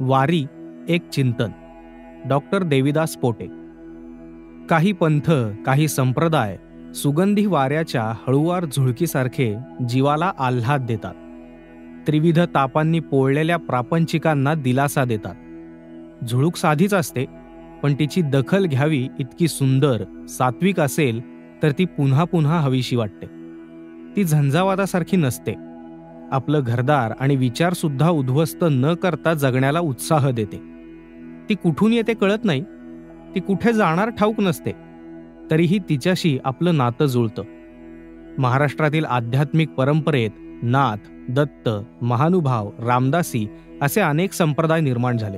वारी एक चिंतन. डॉक्टर देविदास पोटे. काही पंथ, काही संप्रदाय सुगंधी वाऱ्याच्या हळुवार झुळकीसारखे जीवाला आल्हाद देतात. त्रिविध तापांनी पोळलेल्या प्रापंचिकांना दिलासा देतात. झुळूक साधीच असते, पण तिची दखल घ्यावी इतकी सुंदर, सात्विक असेल तर ती पुन्हा पुन्हा हवीशी वाटते. ती झंझावातासारखी नसते. आपलं घरदार आणि विचारसुद्धा उद्ध्वस्त न करता जगण्याला उत्साह देते. ती कुठून येते कळत नाही, ती कुठे जाणार ठाऊक नसते, तरीही तिच्याशी आपलं नातं जुळतं. महाराष्ट्रातील आध्यात्मिक परंपरेत नाथ, दत्त, महानुभाव, रामदासी असे अनेक संप्रदाय निर्माण झाले.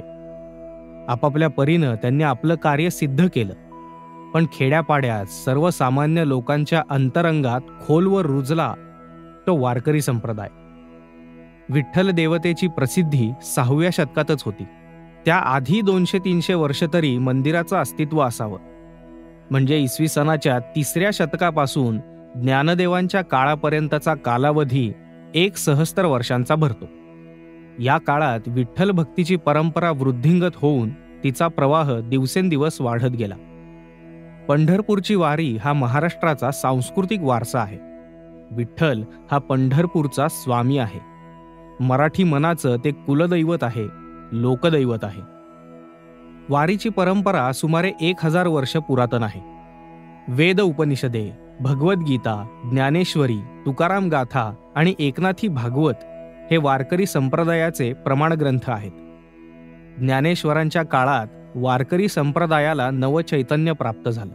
आपापल्या परीनं त्यांनी आपलं कार्य सिद्ध केलं. पण खेड्यापाड्यात सर्वसामान्य लोकांच्या अंतरंगात खोलवर रुजला तो वारकरी संप्रदाय. विठ्ठल देवतेची प्रसिद्धी 6व्या शतकातच होती. त्या आधी 200-300 वर्ष तरी मंदिराचं अस्तित्व असावं. म्हणजे इसवी सनाच्या 3ऱ्या शतकापासून ज्ञानदेवांच्या काळापर्यंतचा कालावधी 1 सहस्त्र वर्षांचा भरतो. या काळात विठ्ठल भक्तीची परंपरा वृद्धिंगत होऊन तिचा प्रवाह दिवसेंदिवस वाढत गेला. पंढरपूरची वारी हा महाराष्ट्राचा सांस्कृतिक वारसा आहे. विठ्ठल हा पंढरपूरचा स्वामी आहे. मराठी मनाचं ते कुलदैवत आहे, लोकदैवत आहे. वारीची परंपरा सुमारे 1000 वर्ष पुरातन आहे. वेद उपनिषदे, भगवद्गीता, ज्ञानेश्वरी, तुकाराम गाथा आणि एकनाथी भागवत हे वारकरी संप्रदायाचे प्रमाणग्रंथ आहेत. ज्ञानेश्वरांच्या काळात वारकरी संप्रदायाला नवचैतन्य प्राप्त झालं.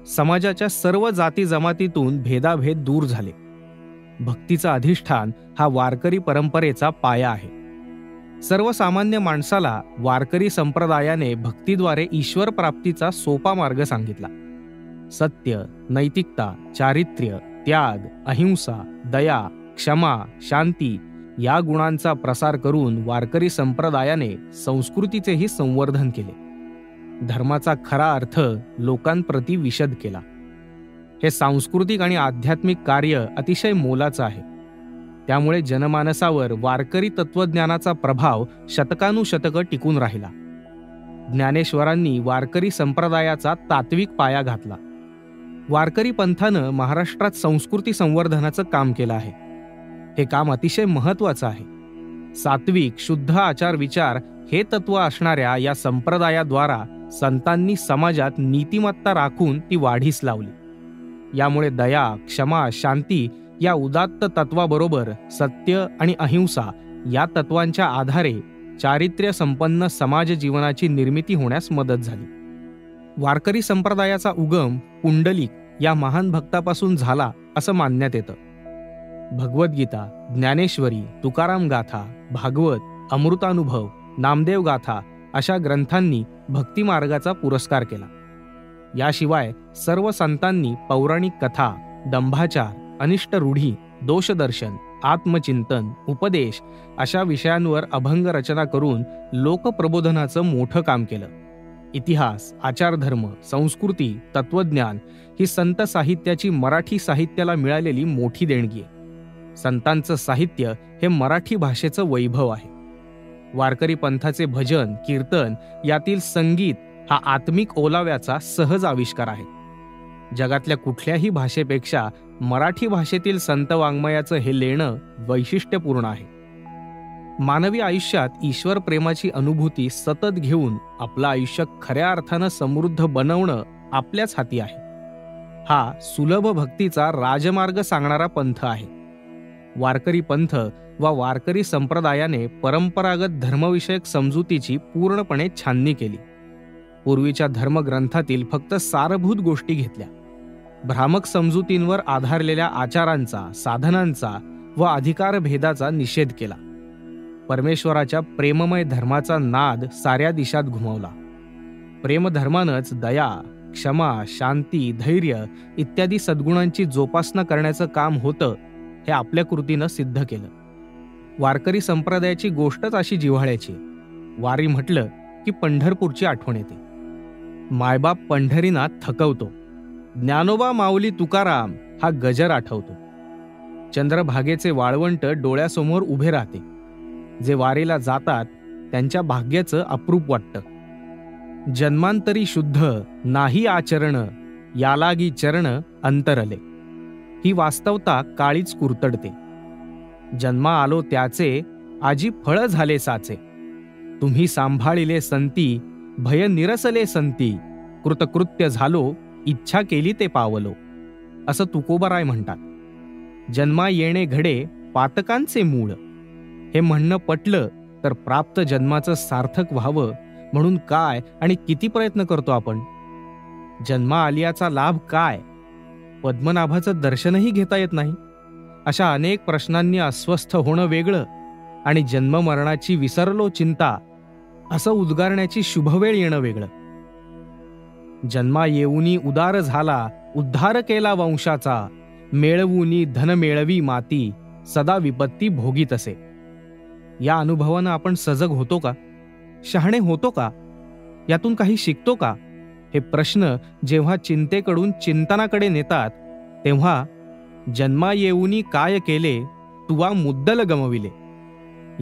समाजाच्या सर्व जाती जमातीतून भेदाभेद दूर झाले. भक्तीचं अधिष्ठान हा वारकरी परंपरेचा पाया आहे. सर्वसामान्य माणसाला वारकरी संप्रदायाने भक्तीद्वारे ईश्वर प्राप्तीचा सोपा मार्ग सांगितला. सत्य, नैतिकता, चारित्र्य, त्याग, अहिंसा, दया, क्षमा, शांती या गुणांचा प्रसार करून वारकरी संप्रदायाने संस्कृतीचेही संवर्धन केले. धर्माचा खरा अर्थ लोकांप्रती विशद केला. हे सांस्कृतिक आणि आध्यात्मिक कार्य अतिशय मोलाचं आहे. त्यामुळे जनमानसावर वारकरी तत्वज्ञानाचा प्रभाव शतकानुशतकं टिकून राहिला. ज्ञानेश्वरांनी वारकरी संप्रदायाचा तात्विक पाया घातला. वारकरी पंथानं महाराष्ट्रात संस्कृती संवर्धनाचं काम केलं आहे. हे काम अतिशय महत्त्वाचं आहे. सात्विक, शुद्ध आचार विचार हे तत्व असणाऱ्या या संप्रदायाद्वारा संतांनी समाजात नीतिमत्ता राखून ती वाढीस लावली. यामुळे दया, क्षमा, शांती या उदात्त तत्वाबरोबर सत्य आणि अहिंसा या तत्वांच्या आधारे चारित्र्य संपन्न समाज जीवनाची निर्मिती होण्यास मदत झाली. वारकरी संप्रदायाचा उगम पुंडलिक या महान भक्तापासून झाला असं मानण्यात येतं. भगवद्गीता, ज्ञानेश्वरी, तुकाराम गाथा, भागवत, अमृतानुभव, नामदेव गाथा अशा ग्रंथांनी भक्तिमार्गाचा पुरस्कार केला. याशिवाय सर्व संतांनी पौराणिक कथा, दंभाचार, अनिष्ट रूढी, दोषदर्शन, आत्मचिंतन, उपदेश अशा विषयांवर अभंग रचना करून लोकप्रबोधनाचं मोठं काम केलं. इतिहास, आचारधर्म, संस्कृती, तत्वज्ञान ही संत साहित्याची मराठी साहित्याला मिळालेली मोठी देणगी आहे. संतांचं साहित्य हे मराठी भाषेचं वैभव आहे. वारकरी पंथाचे भजन, कीर्तन यातील संगीत हा आत्मिक ओलाव्याचा सहज आविष्कार आहे. जगातल्या कुठल्याही भाषेपेक्षा मराठी भाषेतील संत वाङ्मयाचं हे लेणं वैशिष्ट्यपूर्ण आहे. मानवी आयुष्यात ईश्वर प्रेमाची अनुभूती सतत घेऊन आपलं आयुष्य खऱ्या अर्थानं समृद्ध बनवणं आपल्याच हाती आहे. हा सुलभ भक्तीचा राजमार्ग सांगणारा पंथ आहे. वारकरी पंथ व वारकरी संप्रदायाने परंपरागत धर्मविषयक समजुतीची पूर्णपणे छाननी केली. पूर्वीच्या धर्मग्रंथातील फक्त सारभूत गोष्टी घेतल्या. भ्रामक समजुतींवर आधारलेल्या आचारांचा, साधनांचा व अधिकारभेदाचा निषेध केला. परमेश्वराच्या प्रेममय धर्माचा नाद साऱ्या दिशात घुमवला. प्रेमधर्मानंच दया, क्षमा, शांती, धैर्य इत्यादी सद्गुणांची जोपासना करण्याचं काम होतं हे आपल्या कृतीनं सिद्ध केलं. वारकरी संप्रदायाची गोष्टच अशी जिव्हाळ्याची. वारी म्हटलं की पंढरपूरची आठवण येते. मायबाप पंढरीनाथ थकवतो. ज्ञानोबा माऊली तुकाराम हा गजर आठवतो. चंद्रभागेचे वाळवंट डोळ्यासमोर उभे राहते. जे वारीला जातात त्यांच्या भाग्याचं अप्रूप वाटतं. जन्मांतरी शुद्ध नाही आचरण, यालागी चरण अंतरले. ही वास्तवता काळीच कुरतडते. जन्मा आलो त्याचे, आजी फळ झाले साचे. तुम्ही सांभाळिले संती, भय निरसले संती. कृतकृत्य झालो, इच्छा केली ते पावलो, असं तुकोबाराय म्हणतात. जन्मा येणे घडे पातकांचे मूळ. हे म्हणणं पटलं तर प्राप्त जन्माचं सार्थक व्हावं म्हणून काय आणि किती प्रयत्न करतो आपण. जन्मा आलियाचा लाभ काय? पद्मनाभाचं दर्शनही घेता येत नाही. अशा अनेक प्रश्नांनी अस्वस्थ होणं वेगळं आणि जन्ममरणाची विसरलो चिंता असं उद्गारण्याची शुभवेळ येणं वेगळं. जन्मा येऊनी उदार झाला, उद्धार केला वंशाचा. मिळवूनी धन मिळवी माती, सदा विपत्ती भोगीत असे. या अनुभवानं आपण सजग होतो का? शहाणे होतो का? यातून काही शिकतो का? हे प्रश्न जेव्हा चिंतेकडून चिंतनाकडे नेतात तेव्हा जन्मा येऊनी काय केले, तुवा मुद्दल गमविले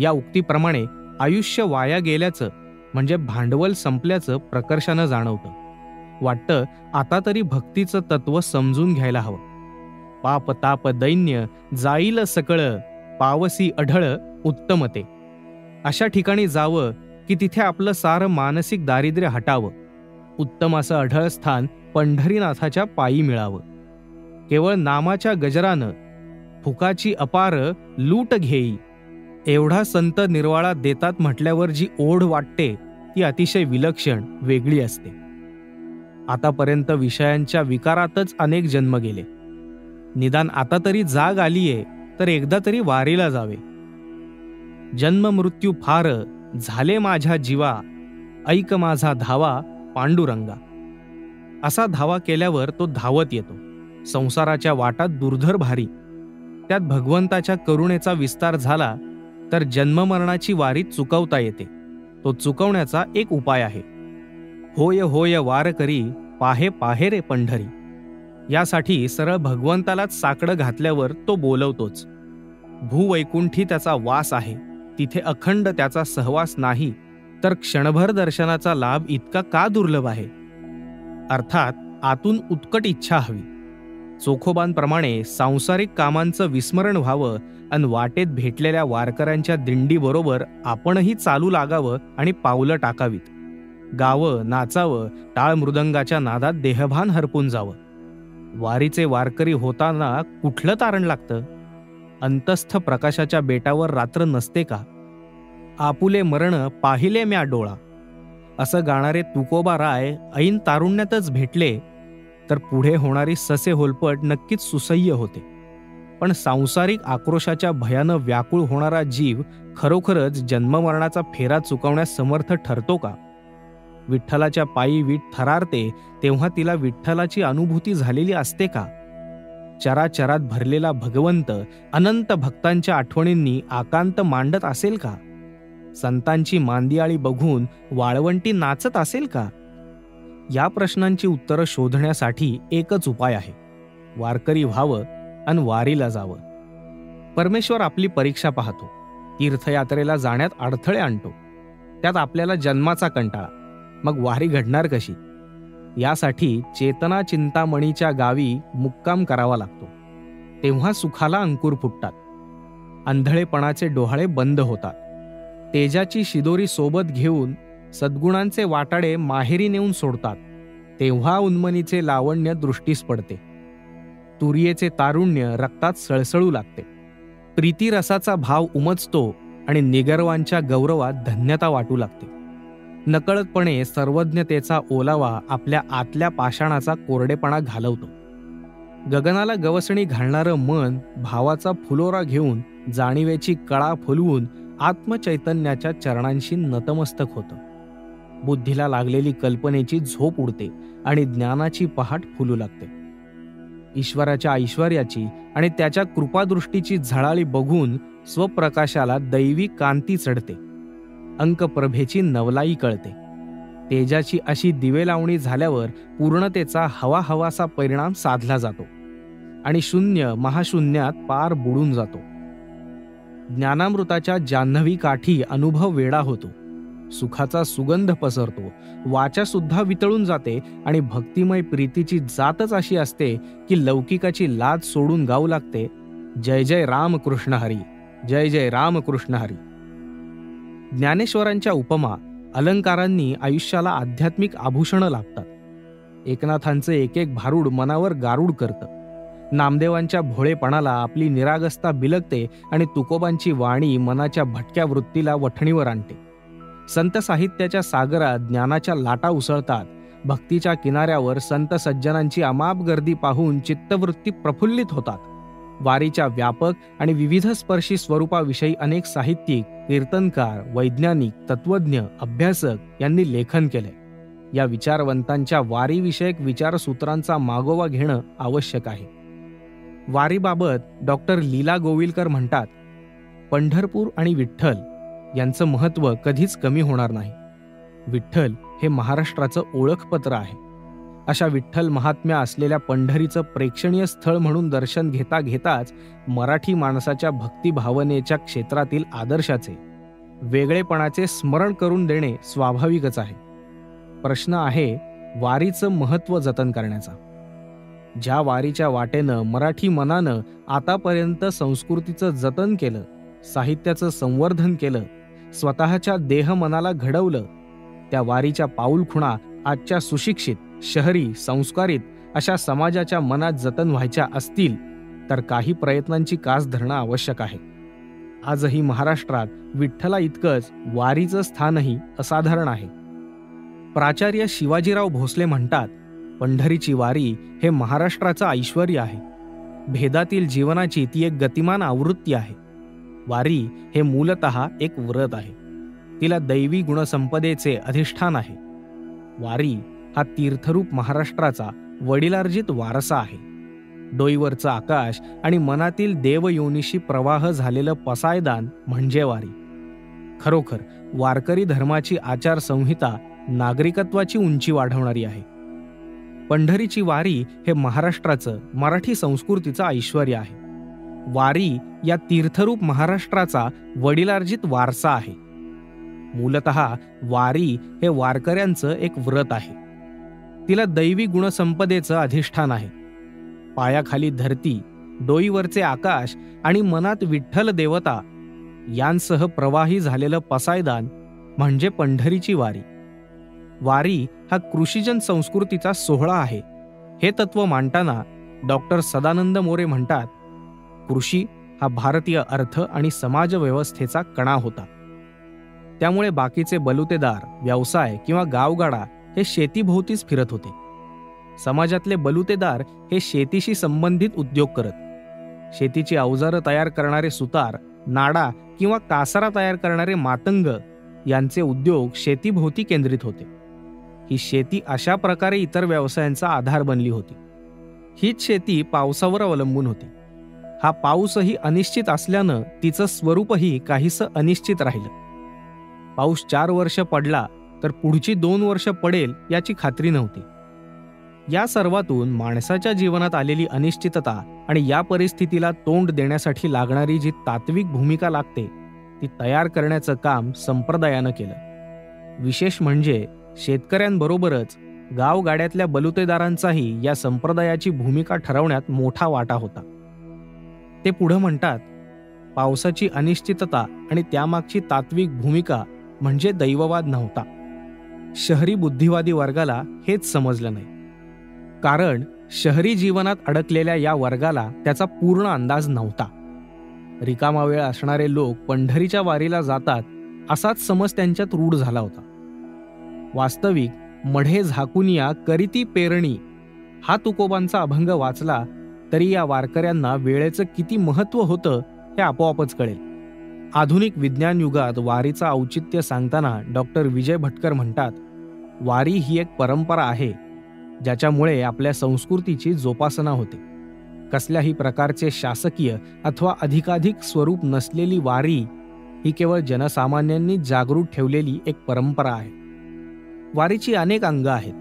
या उक्तीप्रमाणे आयुष्य वाया गेल्याचं म्हणजे भांडवल संपल्याचं प्रकर्षानं जाणवतं. वाटतं आता तरी भक्तीचं तत्व समजून घ्यायला हवं. पाप ताप दैन्य जाईल सकळ, पावसी अढळ उत्तमते. अशा ठिकाणी जावं की तिथे आपलं सारं मानसिक दारिद्र्य हटावं. उत्तम असं अढळ स्थान पंढरीनाथाच्या पायी मिळावं. केवळ नामाच्या गजरानं फुकाची अपार लूट घेई. एवढा संत निर्वाळा देतात म्हटल्यावर जी ओढ वाटते ती अतिशय विलक्षण वेगळी असते. आतापर्यंत विषयांच्या विकारातच अनेक जन्म गेले. निदान आता तरी जाग आलीये तर एकदा तरी वारीला जावे. जन्म मृत्यू फार झाले माझ्या जीवा, ऐक माझा धावा पांडुरंगा. असा धावा केल्यावर तो धावत येतो. संसाराच्या वाटात दुर्धर भारी, त्यात भगवंताच्या करुणेचा विस्तार झाला तर जन्ममरणाची वारी चुकवता येते. तो चुकवण्याचा एक उपाय आहे. होय होय वार करी, पाहे पाहे रे पंढरी. यासाठी सरळ भगवंतालाच साकडं घातल्यावर तो बोलवतोच. भूवैकुंठी त्याचा वास आहे, तिथे अखंड त्याचा सहवास नाही तर क्षणभर दर्शनाचा लाभ इतका का दुर्लभ आहे? अर्थात आतून उत्कट इच्छा हवी. चोखोबांप्रमाणे सांसारिक कामांचं विस्मरण व्हावं आणि वाटेत भेटलेल्या वारकऱ्यांच्या दिंडीबरोबर आपणही चालू लागावं आणि पावलं टाकावीत. गावं, नाचावं, टाळ मृदंगाच्या नादात देहभान हरपून जावं. वारीचे वारकरी होताना कुठलं तारण लागतं? अंतस्थ प्रकाशाच्या बेटावर रात्र नसते का? आपुले मरण पाहिले म्या डोळा असं गाणारे तुकोबाराय ऐन तारुण्यातच भेटले तर पुढे होणारी ससे होलपट नक्कीच सुसह्य होते. पण सांसारिक आक्रोशाच्या भयानं व्याकुळ होणारा जीव खरोखरच जन्ममरणाचा फेरा चुकवण्यास समर्थ ठरतो का? विठ्ठलाच्या पायी वीट थरारते तेव्हा तिला विठ्ठलाची अनुभूती झालेली असते का? चराचरात भरलेला भगवंत अनंत भक्तांच्या आठवणींनी आकांत मांडत असेल का? संतांची मांदियाळी बघून वाळवंटी नाचत असेल का? या प्रश्नांची उत्तरं शोधण्यासाठी एकच उपाय आहे. वारकरी व्हावं आणि वारीला जावं. परमेश्वर आपली परीक्षा पाहतो. तीर्थयात्रेला जाण्यात अडथळे आणतो. त्यात आपल्याला जन्माचा कंटाळा. मग वारी घडणार कशी? यासाठी चेतना चिंतामणीच्या गावी मुक्काम करावा लागतो. तेव्हा सुखाला अंकुर फुटतात. अंधळेपणाचे डोहाळे बंद होतात. तेजाची शिदोरी सोबत घेऊन सद्गुणांचे वाटाडे माहेरी नेऊन सोडतात. तेव्हा उन्मनीचे लावण्य दृष्टीस पडते. तुर्येचे तारुण्य रक्तात सळसळू लागते. प्रीतिरसाचा भाव उमजतो आणि निगर्वांच्या गौरवात धन्यता वाटू लागते. नकळतपणे सर्वज्ञतेचा ओलावा आपल्या आतल्या पाषाणाचा कोरडेपणा घालवतो. गगनाला गवसणी घालणारं मन भावाचा फुलोरा घेऊन जाणीवेची कळा फुलवून आत्मचैतन्याच्या चरणांशी नतमस्तक होतं. बुद्धीला लागलेली कल्पनेची झोप उडते आणि ज्ञानाची पहाट फुलू लागते. ईश्वराच्या ऐश्वर्याची आणि त्याच्या कृपादृष्टीची झळाळी बघून स्वप्रकाशाला दैवी कांती चढते. अंकप्रभेची नवलाई कळते. तेजाची अशी दिवे लावणी झाल्यावर पूर्णतेचा हवा हवासा परिणाम साधला जातो आणि शून्य महाशून्यात पार बुडून जातो. ज्ञानामृताच्या जान्हवी काठी अनुभव वेडा होतो. सुखाचा सुगंध पसरतो, वाचा सुद्धा वितळून जाते आणि भक्तिमय प्रीतीची जातच अशी असते की लौकिकाची लाज सोडून गाऊ लागते, जय जय राम कृष्ण हरी, जय जय राम कृष्ण हरी. ज्ञानेश्वरांच्या उपमा अलंकारांनी आयुष्याला आध्यात्मिक आभूषणं लाभतात. एकनाथांचं एक एक भारूड मनावर गारूड करतं. नामदेवांच्या भोळेपणाला आपली निरागसता बिलगते आणि तुकोबांची वाणी मनाच्या भटक्या वृत्तीला वठणीवर आणते. संत साहित्याच्या सागरात ज्ञानाच्या लाटा उसळतात. भक्तीच्या किनाऱ्यावर संत सज्जनांची अमाप गर्दी पाहून चित्तवृत्ती प्रफुल्लित होतात. वारीच्या व्यापक आणि विविध स्पर्शी स्वरूपाविषयी अनेक साहित्यिक, कीर्तनकार, वैज्ञानिक, तत्वज्ञ, अभ्यासक यांनी लेखन केले. या विचारवंतांच्या वारीविषयक विचारसूत्रांचा मागोवा घेणं आवश्यक आहे. वारीबाबत डॉक्टर लीला गोविलकर म्हणतात, पंढरपूर आणि विठ्ठल यांचं महत्त्व कधीच कमी होणार नाही. विठ्ठल हे महाराष्ट्राचं ओळखपत्र आहे. अशा विठ्ठल महात्म्या असलेल्या पंढरीचं प्रेक्षणीय स्थळ म्हणून दर्शन घेता घेताच मराठी माणसाच्या भक्तिभावनेच्या क्षेत्रातील आदर्शाचे, वेगळेपणाचे स्मरण करून देणे स्वाभाविकच आहे. प्रश्न आहे वारीचं महत्त्व जतन करण्याचा. ज्या वारीच्या वाटेनं मराठी मनानं आतापर्यंत संस्कृतीचं जतन केलं, साहित्याचं संवर्धन केलं, स्वतःच्या देहमनाला घडवलं, त्या वारीच्या पाऊलखुणा आजच्या सुशिक्षित, शहरी, संस्कारित अशा समाजाच्या मनात जतन व्हायच्या असतील तर काही प्रयत्नांची कास धरणं आवश्यक आहे. आजही महाराष्ट्रात विठ्ठला इतकंच वारीचं स्थानही असाधारण आहे. प्राचार्य शिवाजीराव भोसले म्हणतात, पंढरीची वारी हे महाराष्ट्राचं ऐश्वर्य आहे. भेदातील जीवनाची ती एक गतिमान आवृत्ती आहे. वारी हे मूलतः एक व्रत आहे. तिला दैवी गुणसंपदेचे अधिष्ठान आहे. वारी हा तीर्थरूप महाराष्ट्राचा वडिलार्जित वारसा आहे. डोईवरचं आकाश आणि मनातील देवयोनीशी प्रवाह झालेलं पसायदान म्हणजे वारी. खरोखर वारकरी धर्माची आचारसंहिता नागरिकत्वाची उंची वाढवणारी आहे. पंढरीची वारी हे महाराष्ट्राचं, मराठी संस्कृतीचं ऐश्वर्य आहे. वारी या तीर्थरूप महाराष्ट्राचा वडिलार्जित वारसा आहे. मूलतः वारी हे वारकऱ्यांचं एक व्रत आहे. तिला दैवी गुणसंपदेचं अधिष्ठान आहे. पायाखाली धरती, डोईवरचे आकाश आणि मनात विठ्ठल देवता यांसह प्रवाही झालेलं पसायदान म्हणजे पंढरीची वारी. वारी हा कृषीजन संस्कृतीचा सोहळा आहे. हे तत्व मांडताना डॉक्टर सदानंद मोरे म्हणतात, कृषी हा भारतीय अर्थ आणि समाज व्यवस्थेचा कणा होता. त्यामुळे बाकीचे बलुतेदार, व्यवसाय किंवा गावगाडा हे शेतीभोवतीच फिरत होते. समाजातले बलुतेदार हे शेतीशी संबंधित उद्योग करत. शेतीची अवजारं तयार करणारे सुतार, नाडा किंवा कासारा तयार करणारे मातंग यांचे उद्योग शेतीभोवती केंद्रित होते. ही शेती अशा प्रकारे इतर व्यवसायांचा आधार बनली होती. हीच शेती पावसावर अवलंबून होती. हा पाऊसही अनिश्चित असल्यानं तिचं स्वरूपही काहीसं अनिश्चित राहिलं. पाऊस 4 वर्ष पडला तर पुढची 2 वर्ष पडेल याची खात्री नव्हती. या सर्वातून माणसाच्या जीवनात आलेली अनिश्चितता आणि या परिस्थितीला तोंड देण्यासाठी लागणारी जी तात्विक भूमिका लागते ती तयार करण्याचं काम संप्रदायानं केलं. विशेष म्हणजे शेतकऱ्यांबरोबरच गावगाड्यातल्या बलुतेदारांचाही या संप्रदायाची भूमिका ठरवण्यात मोठा वाटा होता. ते पुढं म्हणतात, पावसाची अनिश्चितता आणि त्यामागची तात्विक भूमिका म्हणजे दैववाद नव्हता. शहरी बुद्धिवादी वर्गाला हेच समजलं नाही. कारण शहरी जीवनात अडकलेल्या या वर्गाला त्याचा पूर्ण अंदाज नव्हता. रिकामा वेळ असणारे लोक पंढरीच्या वारीला जातात असाच समज त्यांच्यात रूढ झाला होता. वास्तविक मढे झाकून या करीती पेरणी हा तुकोबांचा अभंग वाचला तरी या वारकऱ्यांना वेळेचं किती महत्त्व होतं हे आपोआपच कळेल. आधुनिक विज्ञान युगात वारीचं औचित्य सांगताना डॉक्टर विजय भटकर म्हणतात, वारी ही एक परंपरा आहे ज्याच्यामुळे आपल्या संस्कृतीची जोपासना होते. कसल्याही प्रकारचे शासकीय अथवा अधिकाधिक स्वरूप नसलेली वारी ही केवळ जनसामान्यांनी जागृत ठेवलेली एक परंपरा आहे. वारीची अनेक अंग आहेत.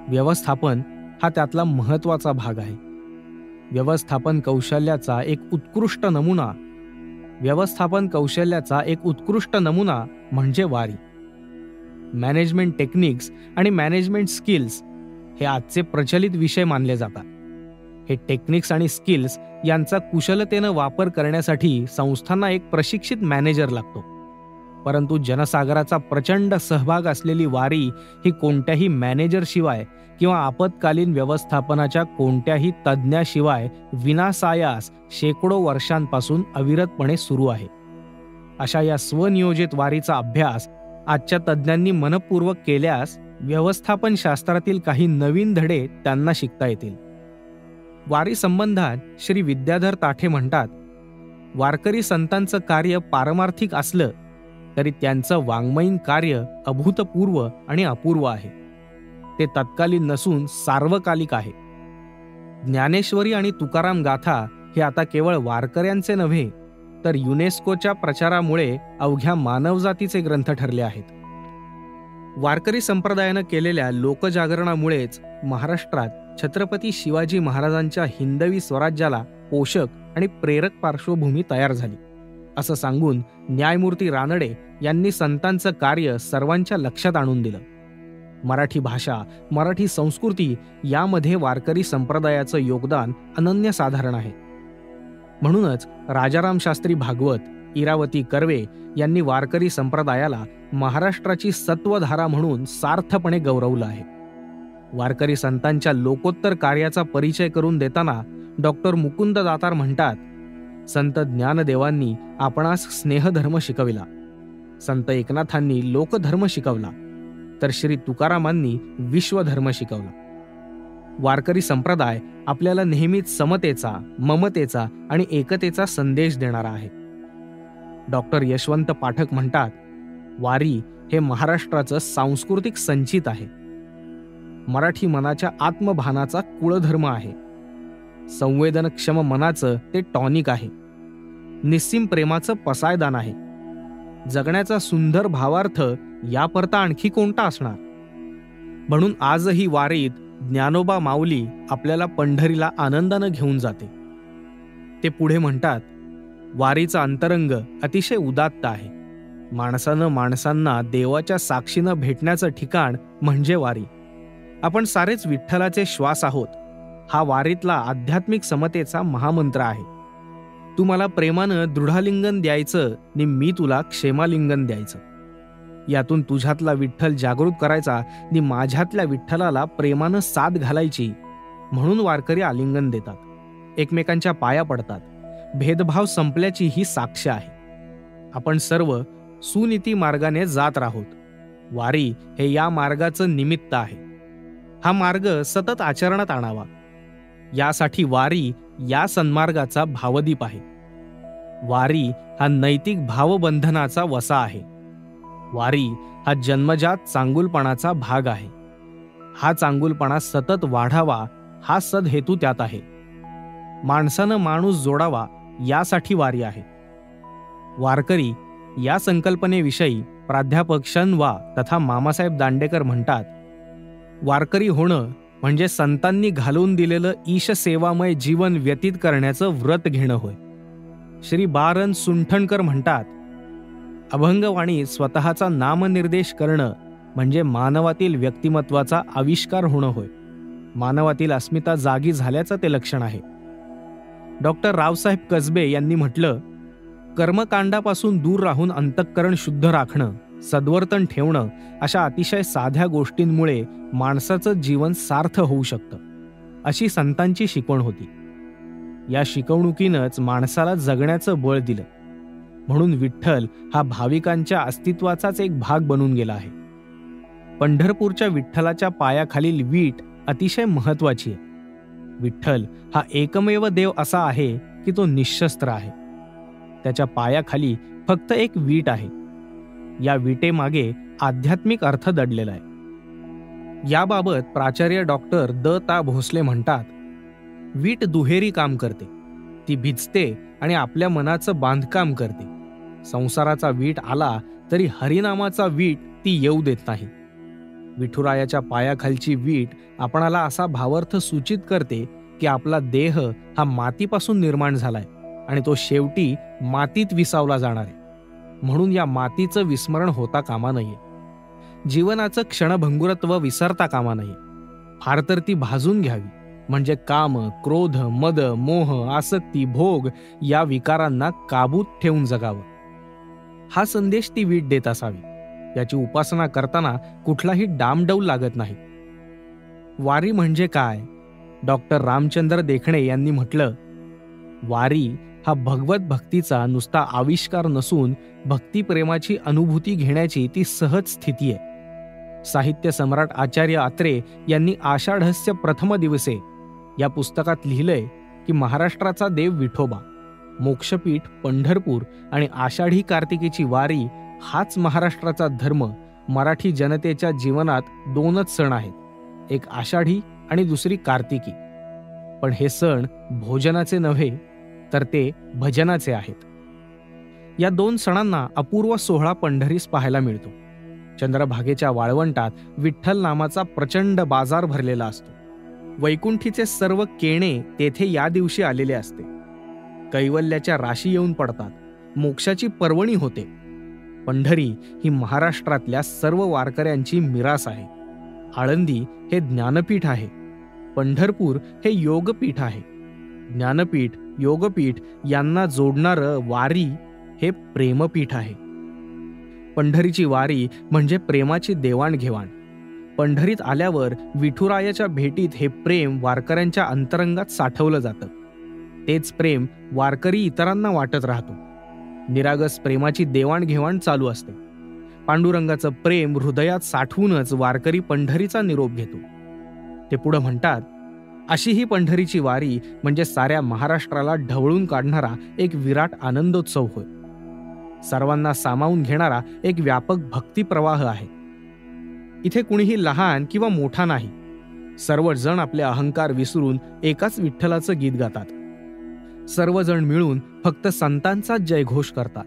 व्यवस्थापन हा त्यातला महत्त्वाचा भाग आहे. व्यवस्थापन कौशल्याचा एक उत्कृष्ट नमुना म्हणजे वारी. मॅनेजमेंट टेक्निक्स आणि मॅनेजमेंट स्किल्स हे आजचे प्रचलित विषय मानले जातात. हे टेक्निक्स आणि स्किल्स यांचा कुशलतेनं वापर करण्यासाठी संस्थांना एक प्रशिक्षित मॅनेजर लागतो. परंतु जनसागराचा प्रचंड सहभाग असलेली वारी ही कोणत्याही मॅनेजरशिवाय किंवा आपत्कालीन व्यवस्थापनाच्या कोणत्याही तज्ज्ञाशिवाय विनासायास शेकडो वर्षांपासून अविरतपणे सुरू आहे. अशा या स्वनियोजित वारीचा अभ्यास आजच्या तज्ज्ञांनी मनपूर्वक केल्यास व्यवस्थापन शास्त्रातील काही नवीन धडे त्यांना शिकता येतील. वारी संबंधात श्री विद्याधर ताठे म्हणतात, वारकरी संतांचं कार्य पारमार्थिक असलं तरी त्यांचं वाङ्मयीन कार्य अभूतपूर्व आणि अपूर्व आहे. ते तत्कालीन नसून सार्वकालिक आहे. ज्ञानेश्वरी आणि तुकाराम गाथा हे आता केवळ वारकऱ्यांचे नव्हे तर युनेस्कोच्या प्रचारामुळे अवघ्या मानवजातीचे ग्रंथ ठरले आहेत. वारकरी संप्रदायानं केलेल्या लोकजागरणामुळेच महाराष्ट्रात छत्रपती शिवाजी महाराजांच्या हिंदवी स्वराज्याला पोषक आणि प्रेरक पार्श्वभूमी तयार झाली, असं सांगून न्यायमूर्ती रानडे यांनी संतांचं कार्य सर्वांच्या लक्षात आणून दिलं. मराठी भाषा, मराठी संस्कृती यामध्ये वारकरी संप्रदायाचं योगदान अनन्यसाधारण आहे. म्हणूनच राजाराम शास्त्री भागवत, इरावती कर्वे यांनी वारकरी संप्रदायाला महाराष्ट्राची सत्वधारा म्हणून सार्थपणे गौरवलं आहे. वारकरी संतांच्या लोकोत्तर कार्याचा परिचय करून देताना डॉक्टर मुकुंद दातार म्हणतात, संत ज्ञानदेवांनी आपणास स्नेहधर्म शिकविला, संत एकनाथांनी लोकधर्म शिकवला, तर श्री तुकारामांनी विश्वधर्म शिकवला. वारकरी संप्रदाय आपल्याला नेहमीच समतेचा, ममतेचा आणि एकतेचा संदेश देणारा आहे. डॉक्टर यशवंत पाठक म्हणतात, वारी हे महाराष्ट्राचं सांस्कृतिक संचित आहे. मराठी मनाच्या आत्मभानाचा कुळधर्म आहे. संवेदनक्षम मनाचं ते टॉनिक आहे. निस्सीम प्रेमाचं पसायदान आहे. जगण्याचा सुंदर भावार्थ यापरता आणखी कोणता असणार. म्हणून आजही वारीत ज्ञानोबा माऊली आपल्याला पंढरीला आनंदानं घेऊन जाते. ते पुढे म्हणतात, वारीचा अंतरंग अतिशय उदात्त आहे. माणसानं माणसांना देवाच्या साक्षीनं भेटण्याचं ठिकाण म्हणजे वारी. आपण सारेच विठ्ठलाचे श्वास आहोत. हा वारीतला आध्यात्मिक समतेचा महामंत्र आहे. तू मला प्रेमानं दृढालिंगन द्यायचं आणि मी तुला क्षेमालिंगन द्यायचं. यातून तुझ्यातला विठ्ठल जागृत करायचा आणि माझ्यातल्या विठ्ठलाला प्रेमानं साथ घालायची. म्हणून वारकरी आलिंगन देतात, एकमेकांच्या पाया पडतात. भेदभाव संपल्याची ही साक्ष आहे. आपण सर्व सुनीती मार्गाने जात राहोत. वारी हे या मार्गाचं निमित्त आहे. हा मार्ग सतत आचरणात आणावा, यासाठी वारी या सन्मार्गाचा भावदीप आहे. वारी हा नैतिक भावबंधनाचा वसा आहे. वारी हा जन्मजात चांगुलपणाचा भाग आहे. हा चांगुलपणा सतत वाढावा हा सदहेतू त्यात आहे. माणसानं माणूस जोडावा यासाठी वारी आहे. वारकरी या संकल्पनेविषयी प्राध्यापक शन.वा. तथा मामासाहेब दांडेकर म्हणतात, वारकरी होणं म्हणजे संतांनी घालून दिलेलं ईशसेवामय जीवन व्यतीत करण्याचं व्रत घेणं होय. श्री बा.र. सुंठणकर म्हणतात, अभंगवाणी स्वतःचा नामनिर्देश करणं म्हणजे मानवातील व्यक्तिमत्वाचा आविष्कार होणं होय. मानवातील अस्मिता जागी झाल्याचं ते लक्षण आहे. डॉक्टर रावसाहेब कसबे यांनी म्हटलं, कर्मकांडापासून दूर राहून अंतःकरण शुद्ध राखणं, सद्वर्तन ठेवणं अशा अतिशय साध्या गोष्टींमुळे माणसाचं जीवन सार्थ होऊ शकतं, अशी संतांची शिकवण होती. या शिकवणुकीनंच माणसाला जगण्याचं बळ दिलं. म्हणून विठ्ठल हा भाविकांच्या अस्तित्वाचाच एक भाग बनून गेला आहे. पंढरपूरच्या विठ्ठलाच्या पायाखालील वीट अतिशय महत्वाची आहे. विठ्ठल हा एकमेव देव असा आहे की तो निःशस्त्र आहे. त्याच्या पायाखाली फक्त एक वीट आहे. या विटेमागे आध्यात्मिक अर्थ दडलेला आहे. याबाबत प्राचार्य डॉक्टर द.ता. भोसले म्हणतात, वीट दुहेरी काम करते. ती भिजते आणि आपल्या मनाचं बांधकाम करते. संसाराचा वीट आला तरी हरिनामाचा वीट ती येऊ देत नाही. विठुरायाच्या पायाखालची वीट आपणाला असा भावार्थ सूचित करते की आपला देह हा मातीपासून निर्माण झालाय आणि तो शेवटी मातीत विसावला जाणार आहे. म्हणून या मातीचं विस्मरण होता कामा नये. जीवनाचं क्षणभंगुरत्व विसरता कामा नये. फार तर ती भाजून घ्यावी, म्हणजे काम, क्रोध, मद, मोह, आसक्ती, भोग या विकारांना काबूत ठेवून जगावं. हा संदेश ती वीट देत असावी. याची उपासना करताना कुठलाही डामडौल लागत नाही. वारी म्हणजे काय? डॉक्टर रामचंद्र देखणे यांनी म्हटलं, वारी हा भगवत भक्तीचा नुसता आविष्कार नसून भक्तिप्रेमाची अनुभूती घेण्याची ती सहज स्थिती आहे. साहित्य सम्राट आचार्य आत्रे यांनी आषाढस्य प्रथम दिवसे या पुस्तकात लिहिलंय की महाराष्ट्राचा देव विठोबा, मोक्षपीठ पंढरपूर आणि आषाढी कार्तिकीची वारी हाच महाराष्ट्राचा धर्म. मराठी जनतेच्या जीवनात दोनच सण आहेत, एक आषाढी आणि दुसरी कार्तिकी. पण हे सण भोजनाचे नव्हे तर ते भजनाचे आहेत. या दोन सणांना अपूर्व सोहळा पंढरीस पाहायला मिळतो. चंद्रभागेच्या वाळवंटात विठ्ठल नामाचा प्रचंड बाजार भरलेला असतो. वैकुंठीचे सर्व केणे तेथे या दिवशी आलेले असते. कैवल्याच्या राशी येऊन पडतात. मोक्षाची पर्वणी होते. पंढरी ही महाराष्ट्रातल्या सर्व वारकऱ्यांची मिरास आहे. आळंदी हे ज्ञानपीठ आहे. पंढरपूर हे योगपीठ आहे. ज्ञानपीठ, योगपीठ यांना जोडणारं वारी हे प्रेमपीठ आहे. पंढरीची वारी म्हणजे प्रेमाची देवाणघेवाण. पंढरीत आल्यावर विठुरायाच्या भेटीत हे प्रेम वारकऱ्यांच्या अंतरंगात साठवलं जातं. तेच प्रेम वारकरी इतरांना वाटत राहतो. निरागस प्रेमाची देवाणघेवाण चालू असते. पांडुरंगाचं प्रेम हृदयात साठवूनच वारकरी पंढरीचा निरोप घेतो. ते पुढे म्हणतात, अशी ही पंढरीची वारी म्हणजे साऱ्या महाराष्ट्राला ढवळून काढणारा एक विराट आनंदोत्सव होय. सर्वांना सामावून घेणारा एक व्यापक भक्तिप्रवाह आहे. इथे कुणीही लहान किंवा मोठा नाही. सर्वजण आपले अहंकार विसरून एकाच विठ्ठलाचं गीत गातात. सर्वजण मिळून फक्त संतांचा जयघोष करतात.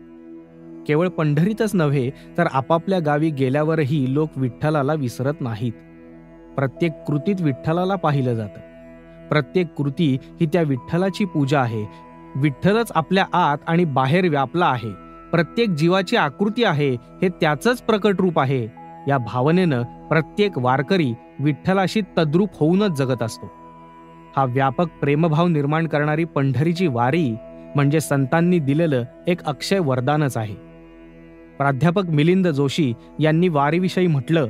केवळ पंढरीतच नव्हे तर आपापल्या गावी गेल्यावरही लोक विठ्ठलाला विसरत नाहीत. प्रत्येक कृतीत विठ्ठलाला पाहिलं जातं. प्रत्येक कृती ही त्या विठ्ठलाची पूजा आहे. विठ्ठलच आपल्या आत आणि बाहेर व्यापला आहे. प्रत्येक जीवाची आकृती आहे, हे त्याचंच प्रकट रूप आहे. या भावनेनं प्रत्येक वारकरी विठ्ठलाशी तद्रूप होऊनच जगत असतो. हा व्यापक प्रेमभाव निर्माण करणारी पंढरीची वारी म्हणजे संतांनी दिलेलं एक अक्षय वरदानच आहे. प्राध्यापक मिलिंद जोशी यांनी वारीविषयी म्हटलं,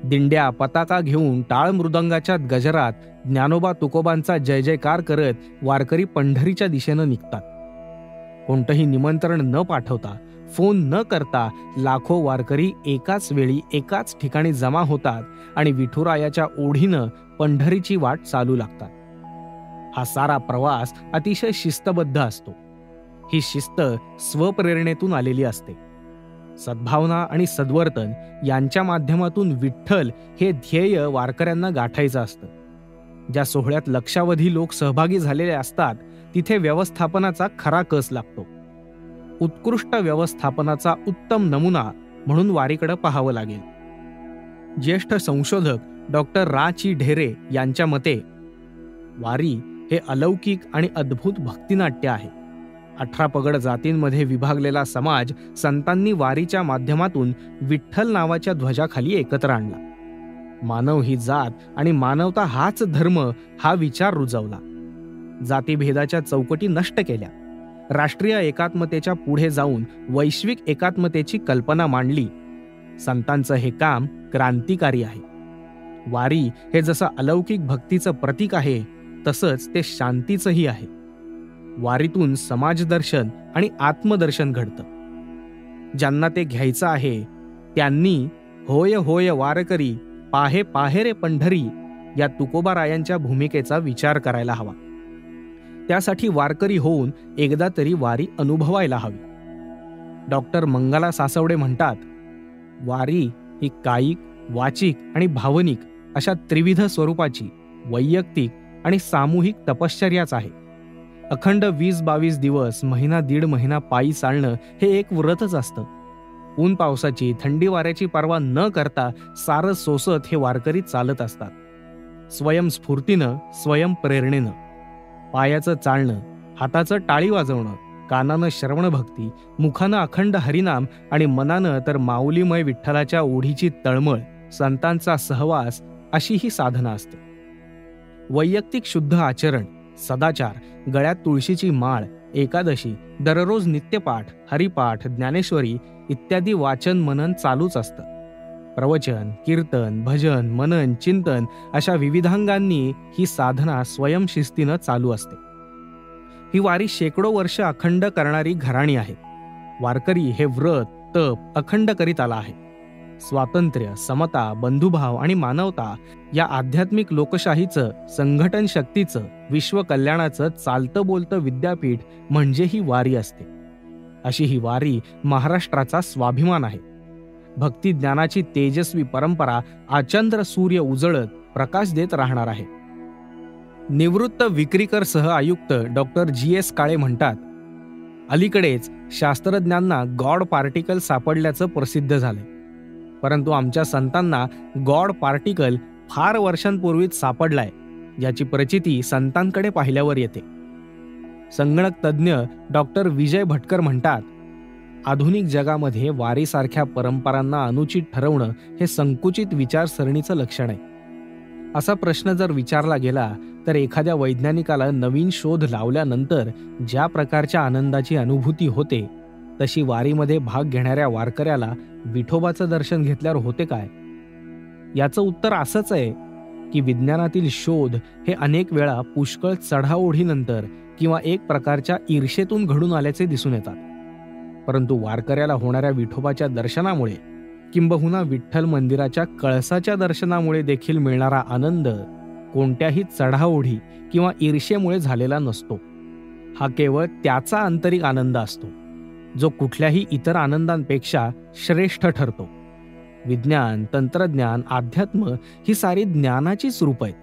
दिंड्या पताका घेऊन टाळ मृदंगाच्या गजरात ज्ञानोबा तुकोबांचा जय जयकार करत वारकरी पंढरीच्या दिशेनं निघतात. कोणतंही निमंत्रण न पाठवता, फोन न करता लाखो वारकरी एकाच वेळी एकाच ठिकाणी जमा होतात आणि विठुरायाच्या ओढीनं पंढरीची वाट चालू लागतात. हा सारा प्रवास अतिशय शिस्तबद्ध असतो. ही शिस्त स्वप्रेरणेतून आलेली असते. सद्भावना आणि सद्वर्तन यांच्या माध्यमातून विठ्ठल हे ध्येय वारकऱ्यांना गाठायचं असतं. ज्या सोहळ्यात लक्षावधी लोक सहभागी झालेले असतात तिथे व्यवस्थापनाचा खरा कस लागतो. उत्कृष्ट व्यवस्थापनाचा उत्तम नमुना म्हणून वारीकडे पाहावं लागेल. ज्येष्ठ संशोधक डॉक्टर रा ची ढेरे यांच्या मते वारी हे अलौकिक आणि अद्भुत भक्तिनाट्य आहे. 18 पगड जातींमध्ये विभागलेला समाज संतांनी वारीच्या माध्यमातून विठ्ठल नावाच्या ध्वजाखाली एकत्र आणला. मानव ही जात आणि मानवता हाच धर्म हा विचार रुजवला. जातीभेदाच्या चौकटी नष्ट केल्या. राष्ट्रीय एकात्मतेच्या पुढे जाऊन वैश्विक एकात्मतेची कल्पना मांडली. संतांचं हे काम क्रांतिकारी आहे. वारी हे जसं अलौकिक भक्तीचं प्रतीक आहे तसंच ते शांतीचंही आहे. वारीतून समाजदर्शन आणि आत्मदर्शन घडतं. ज्यांना ते घ्यायचं आहे त्यांनी होय होय वारकरी पाहे पाहे रे पंढरी या तुकोबारायांच्या भूमिकेचा विचार करायला हवा. त्यासाठी वारकरी होऊन एकदा तरी वारी अनुभवायला हवी. डॉक्टर मंगला सासवडे म्हणतात, वारी ही कायिक, वाचिक आणि भावनिक अशा त्रिविध स्वरूपाची वैयक्तिक आणि सामूहिक तपश्चर्याच आहे. अखंड 20-22 दिवस, महिना दीड महिना पायी चालणं हे एक व्रतच असतं. ऊन पावसाची, थंडी वाऱ्याची पर्वा न करता सारं सोसत हे वारकरी चालत असतात. स्वयंस्फूर्तीनं, स्वयंप्रेरणेनं. पायाचं चालणं, हाताचं टाळी वाजवणं, कानानं श्रवणभक्ती, मुखानं अखंड हरिनाम आणि मनानं तर माऊलीमय विठ्ठलाच्या ओढीची तळमळ, संतांचा सहवास अशी ही साधना असते. वैयक्तिक शुद्ध आचरण, सदाचार, गळ्यात तुळशीची माळ, एकादशी, दररोज नित्यपाठ, हरिपाठ, ज्ञानेश्वरी इत्यादी वाचन मनन चालूच असतं. प्रवचन, कीर्तन, भजन, मनन, चिंतन अशा विविधांगांनी ही साधना स्वयंशिस्तीनं चालू असते. ही वारी शेकडो वर्ष अखंड करणारी घराणी आहे. वारकरी हे व्रत, तप अखंड करीत आला आहे. स्वातंत्र्य, समता, बंधुभाव आणि मानवता या आध्यात्मिक लोकशाहीचं, संघटन शक्तीचं, विश्व कल्याणाचं चालतं बोलतं विद्यापीठ म्हणजे ही वारी असते. अशी ही वारी महाराष्ट्राचा स्वाभिमान आहे. भक्ती ज्ञानाची तेजस्वी परंपरा आचंद्र सूर्य उजळत प्रकाश देत राहणार आहे. निवृत्त विक्रीकर सह आयुक्त डॉक्टर GS काळे म्हणतात, अलीकडेच शास्त्रज्ञांना गॉड पार्टिकल सापडल्याचं प्रसिद्ध झालंय. परंतु आमच्या संतांना गॉड पार्टिकल फार वर्षांपूर्वीच सापडलाय याची प्रचिती संतांकडे पाहिल्यावर येते. संगणक तज्ज्ञ डॉक्टर विजय भटकर म्हणतात, आधुनिक जगामध्ये वारीसारख्या परंपरांना अनुचित ठरवणं हे संकुचित विचारसरणीचं लक्षण आहे. असा प्रश्न जर विचारला गेला तर एखाद्या वैज्ञानिकाला नवीन शोध लावल्यानंतर ज्या प्रकारच्या आनंदाची अनुभूती होते तशी वारीमध्ये भाग घेणाऱ्या वारकऱ्याला विठोबाचं दर्शन घेतल्यावर होते काय? याचं उत्तर असंच आहे की विज्ञानातील शोध हे अनेक वेळा पुष्कळ चढाओढीनंतर किंवा एक प्रकारच्या ईर्षेतून घडून आल्याचे दिसून येतात. परंतु वारकऱ्याला होणाऱ्या विठोबाच्या दर्शनामुळे किंबहुना विठ्ठल मंदिराच्या कळसाच्या दर्शनामुळे देखील मिळणारा आनंद कोणत्याही चढाओढी किंवा ईर्षेमुळे झालेला नसतो. हा केवळ त्याचा आंतरिक आनंद असतो जो कुठल्याही इतर आनंदांपेक्षा श्रेष्ठ ठरतो. विज्ञान, तंत्रज्ञान, अध्यात्म ही सारी ज्ञानाचीच रूप आहेत.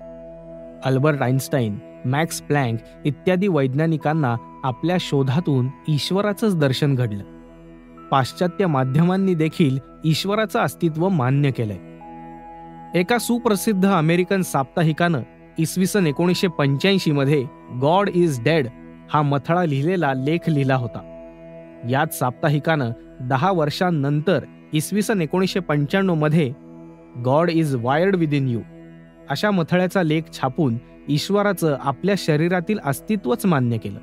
अल्बर्ट आइन्स्टाईन, मॅक्स प्लँक इत्यादी वैज्ञानिकांना आपल्या शोधातून ईश्वराचंच दर्शन घडलं. पाश्चात्य माध्यमांनी देखील ईश्वराचं अस्तित्व मान्य केलंय. एका सुप्रसिद्ध अमेरिकन साप्ताहिकानं इसवी सन 1985 मध्ये गॉड इज डेड हा मथळा लिहिलेला लेख लिहिला होता. याच साप्ताहिकानं 10 वर्षांनंतर इसवी सन 1995 मध्ये God is wired within you अशा मथळ्याचा लेख छापून ईश्वराचं आपल्या शरीरातील अस्तित्वच मान्य केलं.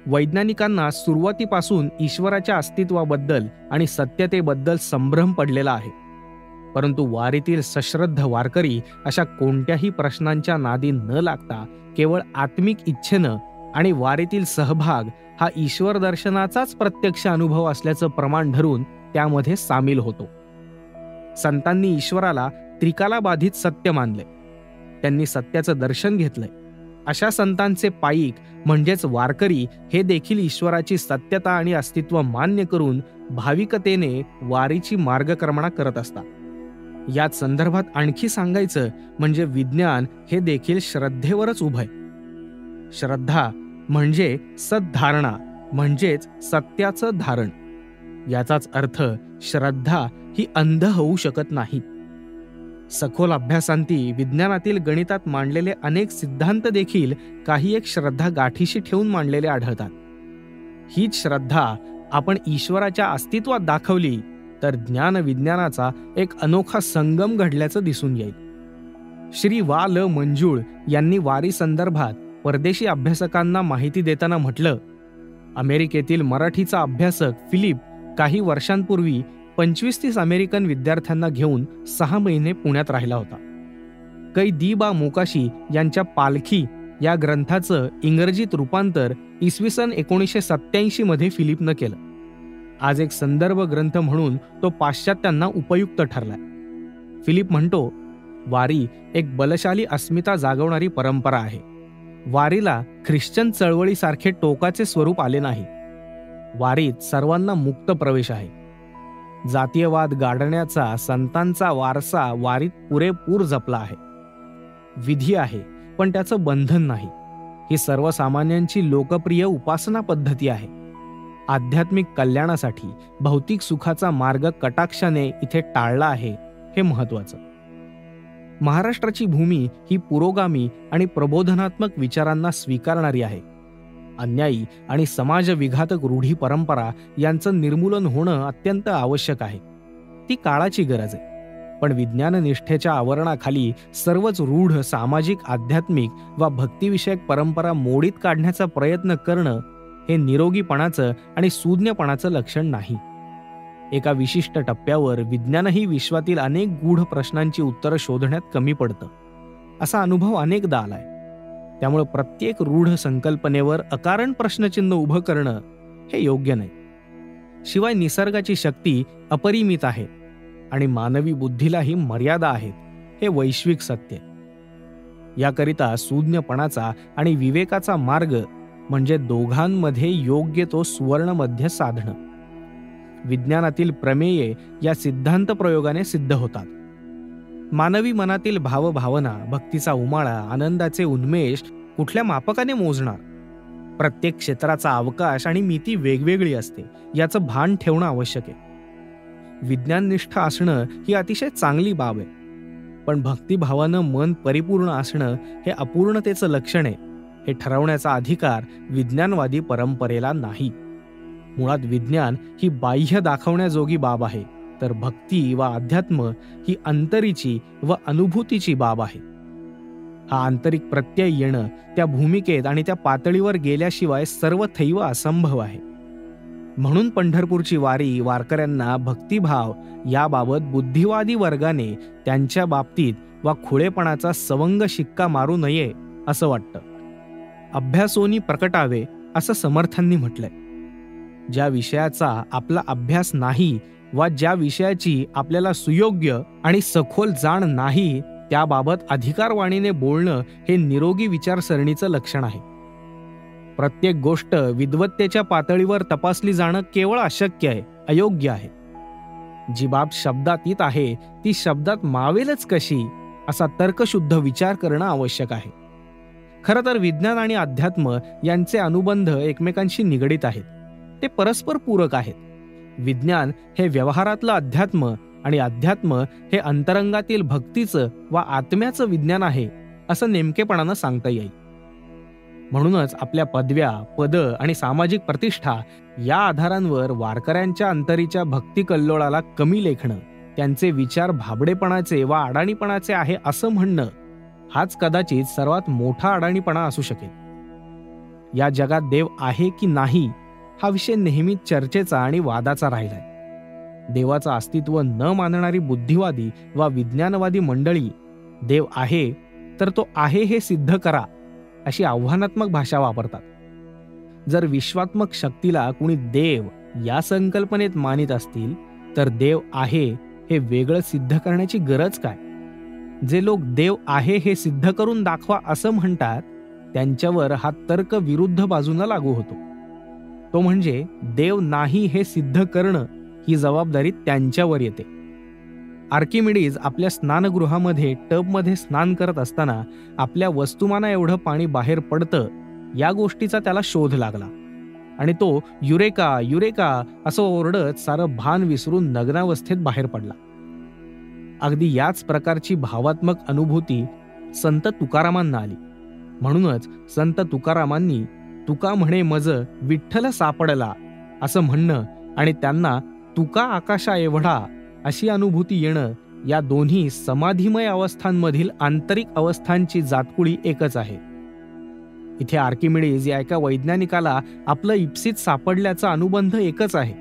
वैज्ञानिकांना सुरुवातीपासून ईश्वराच्या अस्तित्वाबद्दल आणि सत्यतेबद्दल संभ्रम पडलेला आहे. परंतु वारीतील सश्रद्ध वारकरी अशा कोणत्याही प्रश्नांच्या नादी न लागता केवळ आत्मिक इच्छेनं आणि वारीतील सहभाग हा ईश्वर दर्शनाचाच प्रत्यक्ष अनुभव असल्याचं प्रमाण धरून त्यामध्ये सामील होतो. संतांनी ईश्वराला त्रिकालाबाधित सत्य मानले. त्यांनी सत्याचं दर्शन घेतलंय. अशा संतांचे पायिक म्हणजेच वारकरी हे देखील ईश्वराची सत्यता आणि अस्तित्व मान्य करून भाविकतेने वारीची मार्गक्रमणा करत असतात. याच संदर्भात आणखी सांगायचं म्हणजे विज्ञान हे देखील श्रद्धेवरच उभं आहे. श्रद्धा म्हणजे सद्धारणा म्हणजेच सत्याचं धारण. याचाच अर्थ श्रद्धा ही अंध होऊ शकत नाही. सखोल अभ्यासांती विज्ञानातील गणितात मांडलेले अनेक सिद्धांत देखील काही एक श्रद्धा गाठीशी ठेवून मांडलेले आढळतात. हीच श्रद्धा आपण ईश्वराच्या अस्तित्वात दाखवली तर ज्ञान विज्ञानाचा एक अनोखा संगम घडल्याचं दिसून येईल. श्री वा ल मंजुळ यांनी वारी संदर्भात परदेशी अभ्यासकांना माहिती देताना म्हटलं, अमेरिकेतील मराठीचा अभ्यासक फिलिप काही वर्षांपूर्वी 25-30 अमेरिकन विद्यार्थ्यांना घेऊन 6 महिने पुण्यात राहिला होता. कै दी बा मोकाशी यांच्या पालखी या ग्रंथाचं इंग्रजीत रूपांतर इसवी सन 1987 मध्ये फिलिपनं केलं. आज एक संदर्भ ग्रंथ म्हणून तो पाश्चात्यांना उपयुक्त ठरलाय. फिलिप म्हणतो, वारी एक बलशाली अस्मिता जागवणारी परंपरा आहे. वारीला ख्रिश्चन चळवळीसारखे टोकाचे स्वरूप आले नाही. वारीत सर्वांना मुक्त प्रवेश आहे. जातीयवाद गाडण्याचा संतांचा वारसा वारीत पुरेपूर जपला आहे. विधी आहे पण त्याचं बंधन नाही. ही सर्वसामान्यांची लोकप्रिय उपासना पद्धती आहे. आध्यात्मिक कल्याणासाठी भौतिक सुखाचा मार्ग कटाक्षाने इथे टाळला आहे हे महत्वाचं. महाराष्ट्राची भूमी ही पुरोगामी आणि प्रबोधनात्मक विचारांना स्वीकारणारी आहे. अन्यायी आणि समाजविघातक रूढी परंपरा यांचं निर्मूलन होणं अत्यंत आवश्यक आहे. ती काळाची गरज आहे. पण विज्ञाननिष्ठेच्या आवरणाखाली सर्वच रूढ सामाजिक, आध्यात्मिक वा भक्तिविषयक परंपरा मोडीत काढण्याचा प्रयत्न करणं हे निरोगीपणाचं आणि सूज्ञपणाचं लक्षण नाही. एका विशिष्ट टप्प्यावर विज्ञानही विश्वातील अनेक गूढ प्रश्नांची उत्तरं शोधण्यात कमी पडतं. असा अनुभव अनेकदा आलाय. त्यामुळे प्रत्येक रूढ संकल्पनेवर अकारण प्रश्नचिन्ह उभं करणं हे योग्य नाही. शिवाय निसर्गाची शक्ती अपरिमित आहे आणि मानवी बुद्धीलाही मर्यादा आहेत, हे वैश्विक सत्य. याकरिता सूज्ञपणाचा आणि विवेकाचा मार्ग म्हणजे दोघांमध्ये योग्य तो सुवर्णमध्य साधणं. विज्ञानातील प्रमेये या सिद्धांत प्रयोगाने सिद्ध होतात. मानवी मनातील भावभावना, भक्तीचा उमाळा, आनंदाचे उन्मेष कुठल्या मापकाने मोजणार? प्रत्येक क्षेत्राचा अवकाश आणि मिती वेगवेगळी असते, याचं भान ठेवणं आवश्यक आहे. विज्ञाननिष्ठ असणं ही अतिशय चांगली बाब आहे, पण भक्तिभावानं मन परिपूर्ण असणं हे अपूर्णतेचं लक्षण आहे, हे ठरवण्याचा अधिकार विज्ञानवादी परंपरेला नाही. मुळात विज्ञान ही बाह्य दाखवण्याजोगी बाब आहे, तर भक्ती व अध्यात्म ही अंतरीची व अनुभूतीची बाब आहे. हा आंतरिक प्रत्यय येणं त्या भूमिकेत आणि त्या पातळीवर गेल्याशिवाय सर्वथैव असंभव आहे. म्हणून पंढरपूरची वारी वारकऱ्यांना भक्तिभाव याबाबत बुद्धिवादी वर्गाने त्यांच्या बाबतीत वा खुळेपणाचा सवंग शिक्का मारू नये असं वाटतं. अभ्यासोनी प्रकटावे असं समर्थांनी म्हटलंय. ज्या विषयाचा आपला अभ्यास नाही वा ज्या विषयाची आपल्याला सुयोग्य आणि सखोल जाण नाही त्याबाबत अधिकारवाणीने बोलणं हे निरोगी विचारसरणीचं लक्षण आहे. प्रत्येक गोष्ट विद्वत्तेच्या पातळीवर तपासली जाणं केवळ अशक्य आहे, अयोग्य आहे. जी बाब शब्दातीत आहे ती शब्दात मावेलच कशी असा तर्कशुद्ध विचार करणं आवश्यक आहे. खरं तर विज्ञान आणि अध्यात्म यांचे अनुबंध एकमेकांशी निगडीत आहेत. ते परस्पर पूरक आहेत. विज्ञान हे व्यवहारातलं अध्यात्म आणि अध्यात्म हे अंतरंगातील भक्तीचं वा आत्म्याचं विज्ञान आहे असं नेमकेपणानं सांगता येईल. म्हणूनच आपल्या पदव्या, पद आणि सामाजिक प्रतिष्ठा या आधारांवर वारकऱ्यांच्या अंतरीच्या भक्ती कल्लोळाला कमी लेखणं, त्यांचे विचार भाबडेपणाचे वा अडाणीपणाचे आहे असं म्हणणं हाच कदाचित सर्वात मोठा अडाणीपणा असू शकेल. या जगात देव आहे की नाही हा विषय नेहमीच चर्चेचा आणि वादाचा राहिलाय. देवाचं अस्तित्व न मानणारी बुद्धिवादी वा विज्ञानवादी मंडळी देव आहे तर तो आहे हे सिद्ध करा अशी आव्हानात्मक भाषा वापरतात. जर विश्वात्मक शक्तीला कुणी देव या संकल्पनेत मानित असतील तर देव आहे हे वेगळं सिद्ध करण्याची गरज काय? जे लोक देव आहे हे सिद्ध करून दाखवा असं म्हणतात त्यांच्यावर हा तर्क विरुद्ध बाजूनं लागू होतो. तो म्हणजे देव नाही हे सिद्ध करणं ही जबाबदारी त्यांच्यावर येते. आर्किमिडीज आपल्या स्नानगृहामध्ये टबमध्ये स्नान करत असताना आपल्या वस्तुमाना एवढं पाणी बाहेर पडतं या गोष्टीचा त्याला शोध लागला आणि तो युरेका युरेका असं ओरडत सारं भान विसरून नग्नावस्थेत बाहेर पडला. अगदी याच प्रकारची भावात्मक अनुभूती संत तुकारामांना आली. म्हणूनच संत तुकारामांनी तुका म्हणे मज विठ्ठल सापडला असं म्हणणं आणि त्यांना तुका आकाशा एवढा अशी अनुभूती येणं या दोन्ही समाधीमय अवस्थांमधील आंतरिक अवस्थांची जातकुळी एकच आहे. इथे आर्किमिडीज या एका वैज्ञानिकाला आपलं इप्सित सापडल्याचा अनुबंध एकच आहे.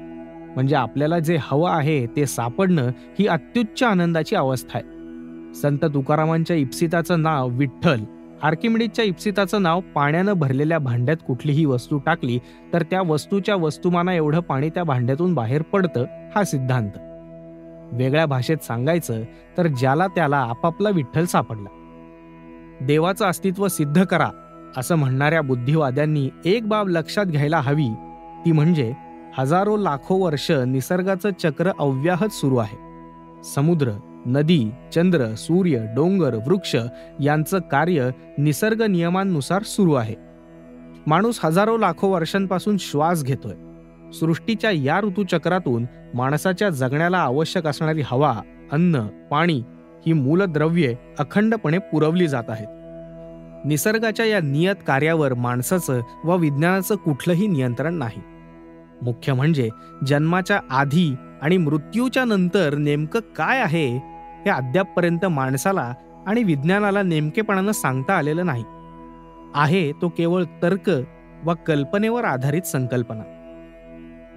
म्हणजे आपल्याला जे हवं आहे ते सापडणं ही अत्युच्च आनंदाची अवस्था आहे. संत तुकारामांच्या इप्सिताचं नाव विठ्ठल, आर्किमिडीजच्या इप्सिताचं नाव पाण्यानं भरलेल्या भांड्यात कुठलीही वस्तू टाकली तर त्या वस्तूच्या वस्तुमाना एवढं पाणी त्या भांड्यातून बाहेर पडतं हा सिद्धांत. वेगळ्या भाषेत सांगायचं तर ज्याला त्याला आपापला विठ्ठल सापडला. देवाचं अस्तित्व सिद्ध करा असं म्हणणाऱ्या बुद्धिवाद्यांनी एक बाब लक्षात घ्यायला हवी, ती म्हणजे हजारो लाखो वर्ष निसर्गाचं चक्र अव्याहत सुरू आहे. समुद्र, नदी, चंद्र, सूर्य, डोंगर, वृक्ष यांचं कार्य निसर्ग नियमांनुसार सुरू आहे. माणूस हजारो लाखो वर्षांपासून श्वास घेतोय. सृष्टीच्या या ऋतुचक्रातून माणसाच्या जगण्याला आवश्यक असणारी हवा, अन्न, पाणी ही मूलद्रव्ये अखंडपणे पुरवली जात आहेत. निसर्गाच्या या नियत कार्यावर माणसाचं व विज्ञानाचं कुठलंही नियंत्रण नाही. मुख्य म्हणजे जन्माच्या आधी आणि मृत्यूच्या नंतर नेमकं काय आहे हे अद्यापपर्यंत माणसाला आणि विज्ञानाला नेमकेपणानं सांगता आलेलं नाही. आहे तो केवळ तर्क व कल्पनेवर आधारित संकल्पना.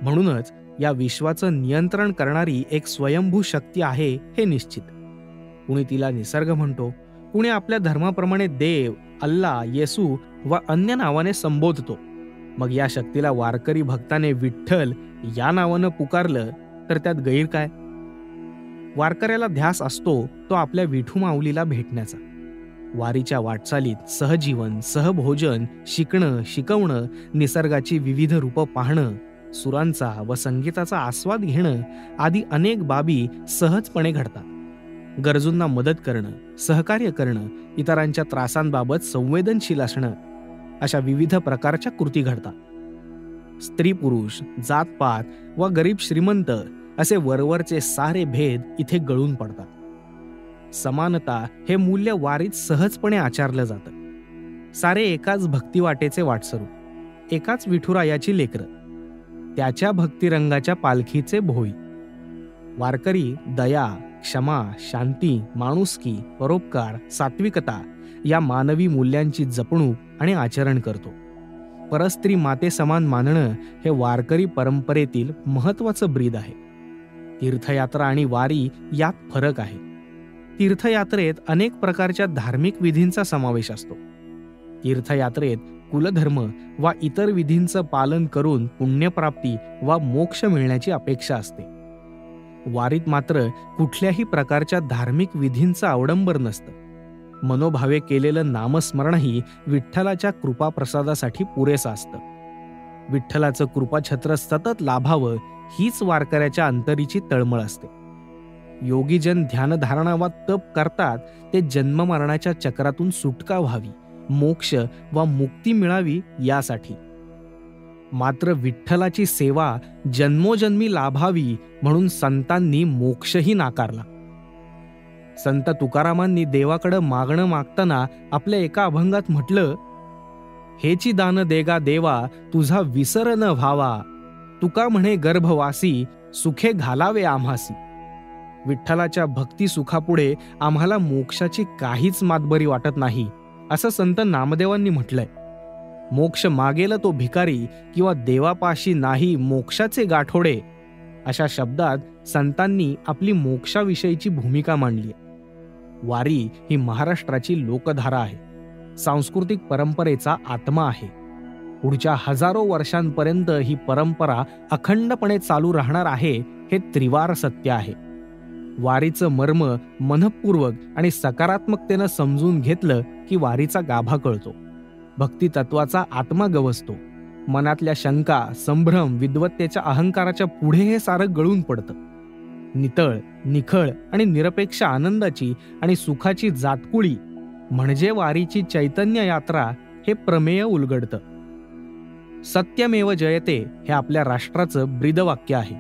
म्हणूनच या विश्वाचं नियंत्रण करणारी एक स्वयंभू शक्ती आहे हे निश्चित. कुणी तिला निसर्ग म्हणतो, कुणी आपल्या धर्माप्रमाणे देव, अल्ला, येसू व अन्य नावाने संबोधतो. मग या शक्तीला वारकरी भक्ताने विठ्ठल या नावानं पुकारलं तर त्यात गैर काय? वारकऱ्याला ध्यास असतो तो आपल्या विठू माऊलीला भेटण्याचा. वारीच्या वाटचालीत सहजीवन, सहभोजन, शिकणं, शिकवणं, निसर्गाची विविध रूपं पाहणं, सुरांचा व संगीताचा आस्वाद घेणं आदी अनेक बाबी सहजपणे घडतात. गरजूंना मदत करणं, सहकार्य करणं, इतरांच्या त्रासांबाबत संवेदनशील असणं, अशा विविध प्रकारच्या कृती घडतात. स्त्री पुरुष, जातपात व गरीब श्रीमंत असे वरवरचे सारे भेद इथे गळून पडतात. समानता हे मूल्य वारीत सहजपणे आचारलं जातं. सारे एकाच भक्तिवाटेचे वाटसरू, एकाच विठुरायाची लेकरं, त्याच्या भक्तिरंगाच्या पालखीचे भोई. वारकरी दया, क्षमा, शांती, माणुसकी, परोपकार, सात्विकता या मानवी मूल्यांची जपणूक आणि आचरण करतो. परस्त्री माते समान मानणं हे वारकरी परंपरेतील महत्वाचं ब्रीद आहे. तीर्थयात्रा आणि वारी यात फरक आहे. तीर्थयात्रेत अनेक प्रकारच्या धार्मिक विधींचा समावेश असतो. तीर्थयात्रेत कुलधर्म वा इतर विधींचं पालन करून पुण्यप्राप्ती वा मोक्ष मिळण्याची अपेक्षा असते. वारीत मात्र कुठल्याही प्रकारच्या धार्मिक विधींचं अवडंबर नसतं. मनोभावे केलेलं नामस्मरणही विठ्ठलाच्या कृपाप्रसादासाठी पुरेसं असतं. विठ्ठलाचं कृपाछत्र सतत लाभावं हीच वारकऱ्याच्या अंतरीची तळमळ असते. योगीजन ध्यानधारणा वा तप करतात ते जन्ममरणाच्या चक्रातून सुटका व्हावी, मोक्ष वा मुक्ती मिळावी यासाठी. मात्र विठ्ठलाची सेवा जन्मोजन्मी लाभावी म्हणून संतांनी मोक्षही नाकारला. संत तुकारामांनी देवाकडं मागणं मागताना आपल्या एका अभंगात म्हटलं, हेची दान देगा देवा तुझा विसर न व्हावा, तुका म्हणे गर्भवासी सुखे घालावे आम्हासी. विठ्ठलाच्या भक्ती सुखापुढे आम्हाला मोक्षाची काहीच मातबरी वाटत नाही असं संत नामदेवांनी म्हटलंय. मोक्ष मागेल तो भिकारी किंवा देवापाशी नाही मोक्षाचे गाठोडे अशा शब्दात संतांनी आपली मोक्षाविषयीची भूमिका मांडली. वारी ही महाराष्ट्राची लोकधारा आहे, सांस्कृतिक परंपरेचा आत्मा आहे. पुढच्या हजारो वर्षांपर्यंत ही परंपरा अखंडपणे चालू राहणार आहे हे त्रिवार सत्य आहे. वारीचं मर्म मनःपूर्वक आणि सकारात्मकतेनं समजून घेतलं की वारीचा गाभा कळतो, भक्ती तत्वाचा आत्मा गवसतो. मनातल्या शंका, संभ्रम, विद्वत्तेच्या अहंकाराच्या पुढे हे सारं गळून पडतं. नितळ, निखळ आणि निरपेक्ष आनंदाची आणि सुखाची जातकुळी म्हणजे वारीची चैतन्य यात्रा हे प्रमेय उलगडतं. सत्यमेव जयते हे आपल्या राष्ट्राचं ब्रीदवाक्य आहे.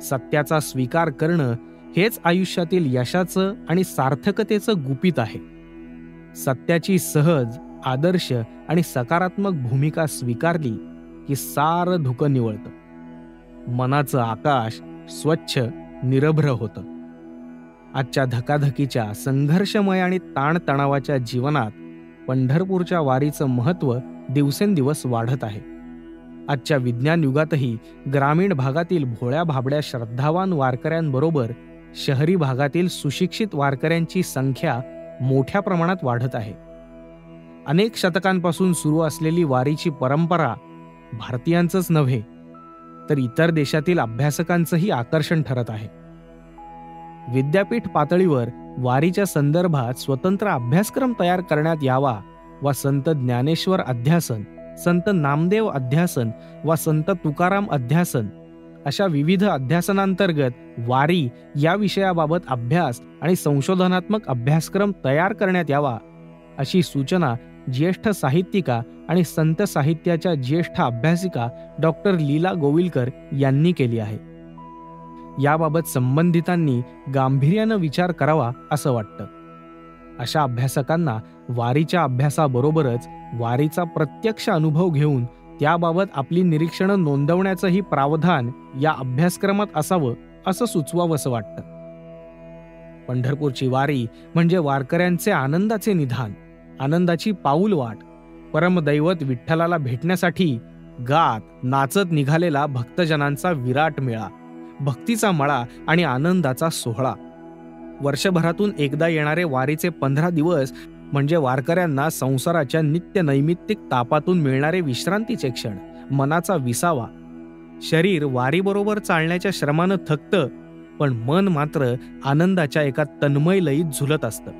सत्याचा स्वीकार करणं हेच आयुष्यातील यशाचं आणि सार्थकतेचं गुपित आहे. सत्याची सहज, आदर्श आणि सकारात्मक भूमिका स्वीकारली की सारं धुकं निवळतं. मनाचं आकाश स्वच्छ, निरभ्र होतं. आजच्या धकाधकीच्या, संघर्षमय आणि ताणतणावाच्या जीवनात पंढरपूरच्या वारीचं महत्त्व दिवसेंदिवस वाढत आहे. आजच्या विज्ञान युगातही ग्रामीण भागातील भोळ्या भाबड्या श्रद्धावान वारकऱ्यांबरोबर शहरी भागातील सुशिक्षित वारकऱ्यांची संख्या मोठ्या प्रमाणात वाढत आहे. अनेक शतकांपासून सुरू असलेली वारीची परंपरा भारतीयांचंच नव्हे तर इतर देशातील अभ्यासकांचंही आकर्षण ठरत आहे. विद्यापीठ पातळीवर वारीच्या संदर्भात स्वतंत्र अभ्यासक्रम तयार करण्यात यावा वा संत ज्ञानेश्वर अध्यासन, संत नामदेव अध्यासन वा संत तुकाराम अध्यासन अशा विविध अध्यासनांतर्गत वारी या विषयाबाबत अभ्यास आणि संशोधनात्मक अभ्यासक्रम तयार करण्यात यावा अशी सूचना ज्येष्ठ साहित्यिका आणि संत साहित्याच्या ज्येष्ठ अभ्यासिका डॉक्टर लीला गोविलकर यांनी केली आहे. याबाबत संबंधितांनी गांभीर्यानं विचार करावा असं वाटतं. अशा अभ्यासकांना वारीच्या अभ्यासाबरोबरच वारीचा प्रत्यक्ष अनुभव घेऊन त्याबाबत आपली निरीक्षणं नोंदवण्याचंही प्रावधान या अभ्यासक्रमात असावं असं सुचवावंसं वाटतं. पंढरपूरची वारी म्हणजे वारकऱ्यांचे आनंदाचे निधान, आनंदाची पाऊलवाट, परमदैवत विठ्ठलाला भेटण्यासाठी गात नाचत निघालेला भक्तजनांचा विराट मेळा, भक्तीचा मळा आणि आनंदाचा सोहळा. वर्षभरातून एकदा येणारे वारीचे 15 दिवस म्हणजे वारकऱ्यांना संसाराच्या नित्य नैमित्तिक तापातून मिळणारे विश्रांतीचे क्षण, मनाचा विसावा. शरीर वारीबरोबर चालण्याच्या श्रमानं थकतं, पण मन मात्र आनंदाच्या एका तन्मय लयीत झुलत असतं.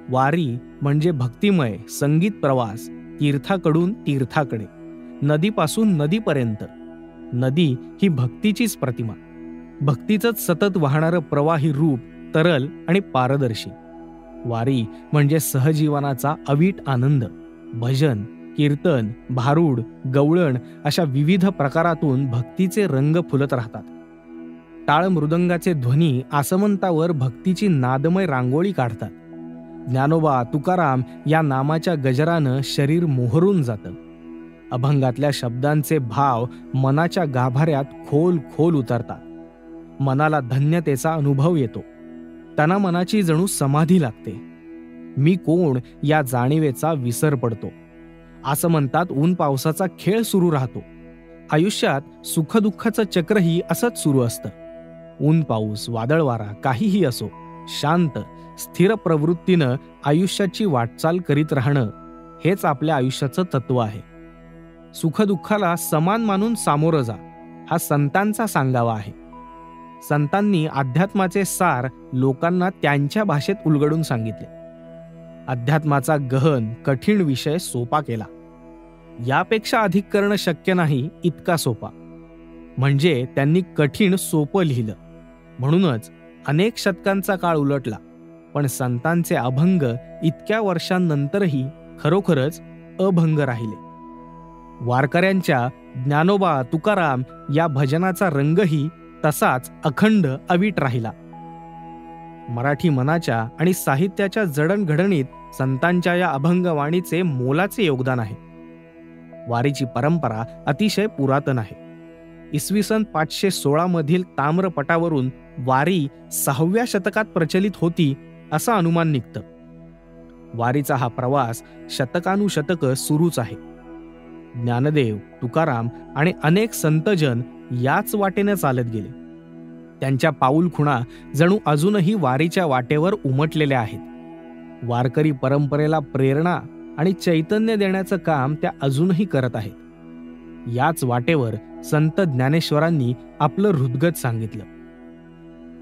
वारी म्हणजे भक्तिमय संगीत प्रवास, तीर्थाकडून तीर्थाकडे, नदीपासून नदीपर्यंत. नदी ही भक्तीचीच प्रतिमा, भक्तीचंच सतत वाहणारं प्रवाही रूप, तरल आणि पारदर्शी. वारी म्हणजे सहजीवनाचा अवीट आनंद. भजन, कीर्तन, भारूड, गवळण अशा विविध प्रकारातून भक्तीचे रंग फुलत राहतात. टाळ मृदंगाचे ध्वनी आसमंतावर भक्तीची नादमय रांगोळी काढतात. ज्ञानोबा, तुकाराम या नामाच्या गजरानं शरीर मोहरून जातं. अभंगातल्या शब्दांचे भाव मनाच्या गाभाऱ्यात खोल खोल उतरतात. मनाला धन्यतेचा अनुभव येतो. त्यांना मनाची जणू समाधी लागते. मी कोण या जाणीवेचा विसर पडतो. आसमंतात ऊन पावसाचा खेळ सुरू राहतो. आयुष्यात सुखदुःखाचं चक्रही असंच सुरू असतं. ऊन पाऊस, वादळ वारा काहीही असो, शांत स्थिर प्रवृत्तीनं आयुष्याची वाटचाल करीत राहणं हेच आपल्या आयुष्याचं तत्व आहे. सुखदुःखाला समान मानून सामोरं जा, हा संतांचा सांगावा आहे. संतांनी अध्यात्माचे सार लोकांना त्यांच्या भाषेत उलगडून सांगितले. अध्यात्माचा गहन कठीण विषय सोपा केला. यापेक्षा अधिक करणं शक्य नाही इतका सोपा. म्हणजे त्यांनी कठीण सोपं लिहिलं. म्हणूनच अनेक शतकांचा काळ उलटला, पण संतांचे अभंग इतक्या वर्षांनंतरही खरोखरच अभंग राहिले. वारकऱ्यांच्या ज्ञानोबा, तुकाराम या भजनाचा रंगही तसाच अखंड अवीट राहिला. मराठी मनाच्या आणि साहित्याच्या जडणघडणीत संतांच्या या अभंगवाणीचे मोलाचे योगदान आहे. वारीची परंपरा अतिशय पुरातन आहे. इसवी सन 516 मधील ताम्रपटावरून वारी 6व्या शतकात प्रचलित होती असा अनुमान निघतं. वारीचा हा प्रवास शतकानुशतकं सुरूच आहे. ज्ञानदेव, तुकाराम आणि अनेक संतजन याच वाटेने चालत गेले. त्यांच्या पाऊलखुणा जणू अजूनही वारीच्या वाटेवर उमटलेल्या आहेत. वारकरी परंपरेला प्रेरणा आणि चैतन्य देण्याचं काम त्या अजूनही करत आहेत. याच वाटेवर संत ज्ञानेश्वरांनी आपलं हृदगत सांगितलं.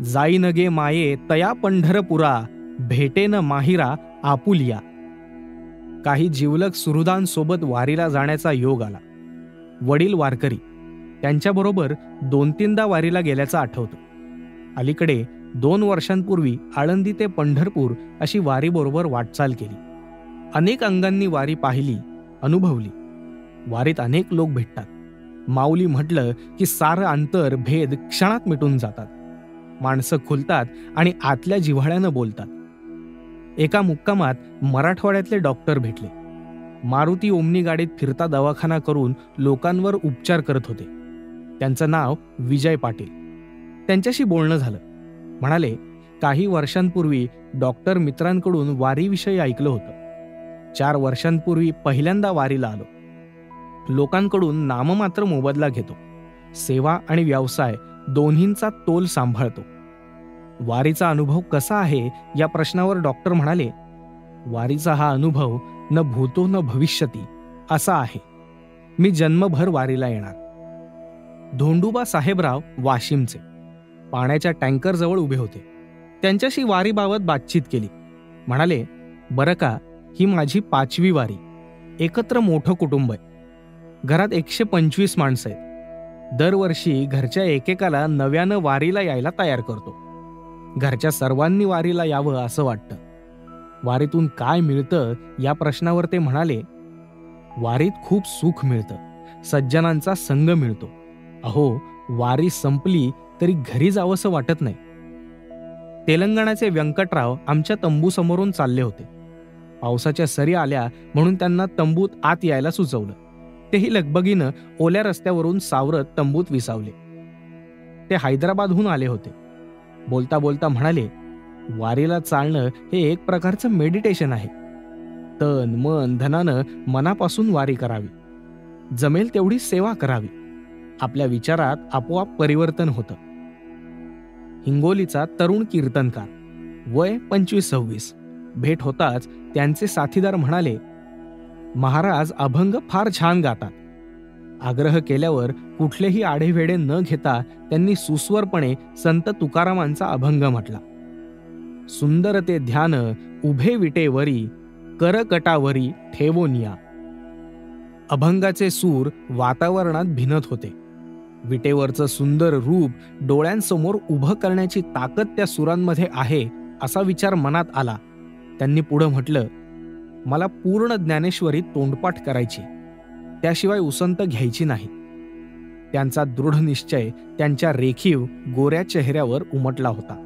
जाईन गे माये तया पंढरपुरा, भेटेन माहिरा आपुलिया. काही जिवलग सुहृदांसोबत वारीला जाण्याचा योग आला. वडील वारकरी, त्यांच्याबरोबर 2-3दा वारीला गेल्याचं आठवतं. अलीकडे 2 वर्षांपूर्वी आळंदी ते पंढरपूर अशी वारीबरोबर वाटचाल केली. अनेक अंगांनी वारी पाहिली, अनुभवली. वारीत अनेक लोक भेटतात. माऊली म्हटलं की सारं अंतर भेद क्षणात मिटून जातात. माणसं खुलतात आणि आतल्या जिव्हाळ्यानं बोलतात. एका मुक्कामात मराठवाड्यातले डॉक्टर भेटले. मारुती ओमनी गाडीत फिरता दवाखाना करून लोकांवर उपचार करत होते. त्यांचं नाव विजय पाटील. त्यांच्याशी बोलणं झालं. म्हणाले, काही वर्षांपूर्वी डॉक्टर मित्रांकडून वारीविषयी ऐकलं होतं. 4 वर्षांपूर्वी पहिल्यांदा वारीला आलो. लोकांकडून नाममात्र मोबदला घेतो. सेवा आणि व्यवसाय दोन्हींचा तोल सांभाळतो. वारीचा अनुभव कसा आहे या प्रश्नावर डॉक्टर म्हणाले, वारीचा हा अनुभव न भूतो न भविष्यती असा आहे. मी जन्मभर वारीला येणार. धोंडूबा साहेबराव वाशिमचे पाण्याच्या टँकरजवळ उभे होते. त्यांच्याशी वारीबाबत बातचीत केली. म्हणाले, बरं का, ही माझी 5वी वारी. एकत्र मोठं कुटुंब आहे. घरात 125 माणसं आहेत. दरवर्षी घरच्या एकेकाला नव्यानं वारीला यायला तयार करतो. घरच्या सर्वांनी वारीला यावं असं वाटतं. वारीतून काय मिळतं या प्रश्नावर ते म्हणाले, वारीत खूप सुख मिळतं, सज्जनांचा संग मिळतो. अहो, वारी संपली तरी घरी जावंसं वाटत नाही. तेलंगणाचे व्यंकटराव आमच्या तंबूसमोरून चालले होते. पावसाच्या सरी आल्या म्हणून त्यांना तंबूत आत यायला सुचवलं. तेही लगबगीनं ओल्या रस्त्यावरून सावरत तंबूत विसावले. ते हैदराबादहून आले होते. बोलता बोलता म्हणाले, वारीला चालणं हे एक प्रकारचं मेडिटेशन आहे. तन मन धनानं मनापासून वारी करावी. जमेल तेवढी सेवा करावी. आपल्या विचारात आपोआप परिवर्तन होतं. हिंगोलीचा तरुण कीर्तनकार, वय 25-26. भेट होताच त्यांचे साथीदार म्हणाले, महाराज अभंग फार छान गातात. आग्रह केल्यावर कुठलेही आढेवेढे न घेता त्यांनी सुस्वरपणे संत तुकारामांचा अभंग म्हटला. सुंदर ते ध्यान उभे विटेवरी, करकटावरी ठेवोनिया. अभंगाचे सूर वातावरणात भिनत होते. विटेवरचं सुंदर रूप डोळ्यांसमोर उभं करण्याची ताकद त्या सुरांमध्ये आहे असा विचार मनात आला. त्यांनी पुढं म्हटलं, मला पूर्ण ज्ञानेश्वरी तोंडपाठ करायची, त्याशिवाय उसंत घ्यायची नाही. त्यांचा दृढ निश्चय त्यांच्या रेखीव गोऱ्या चेहऱ्यावर उमटला होता.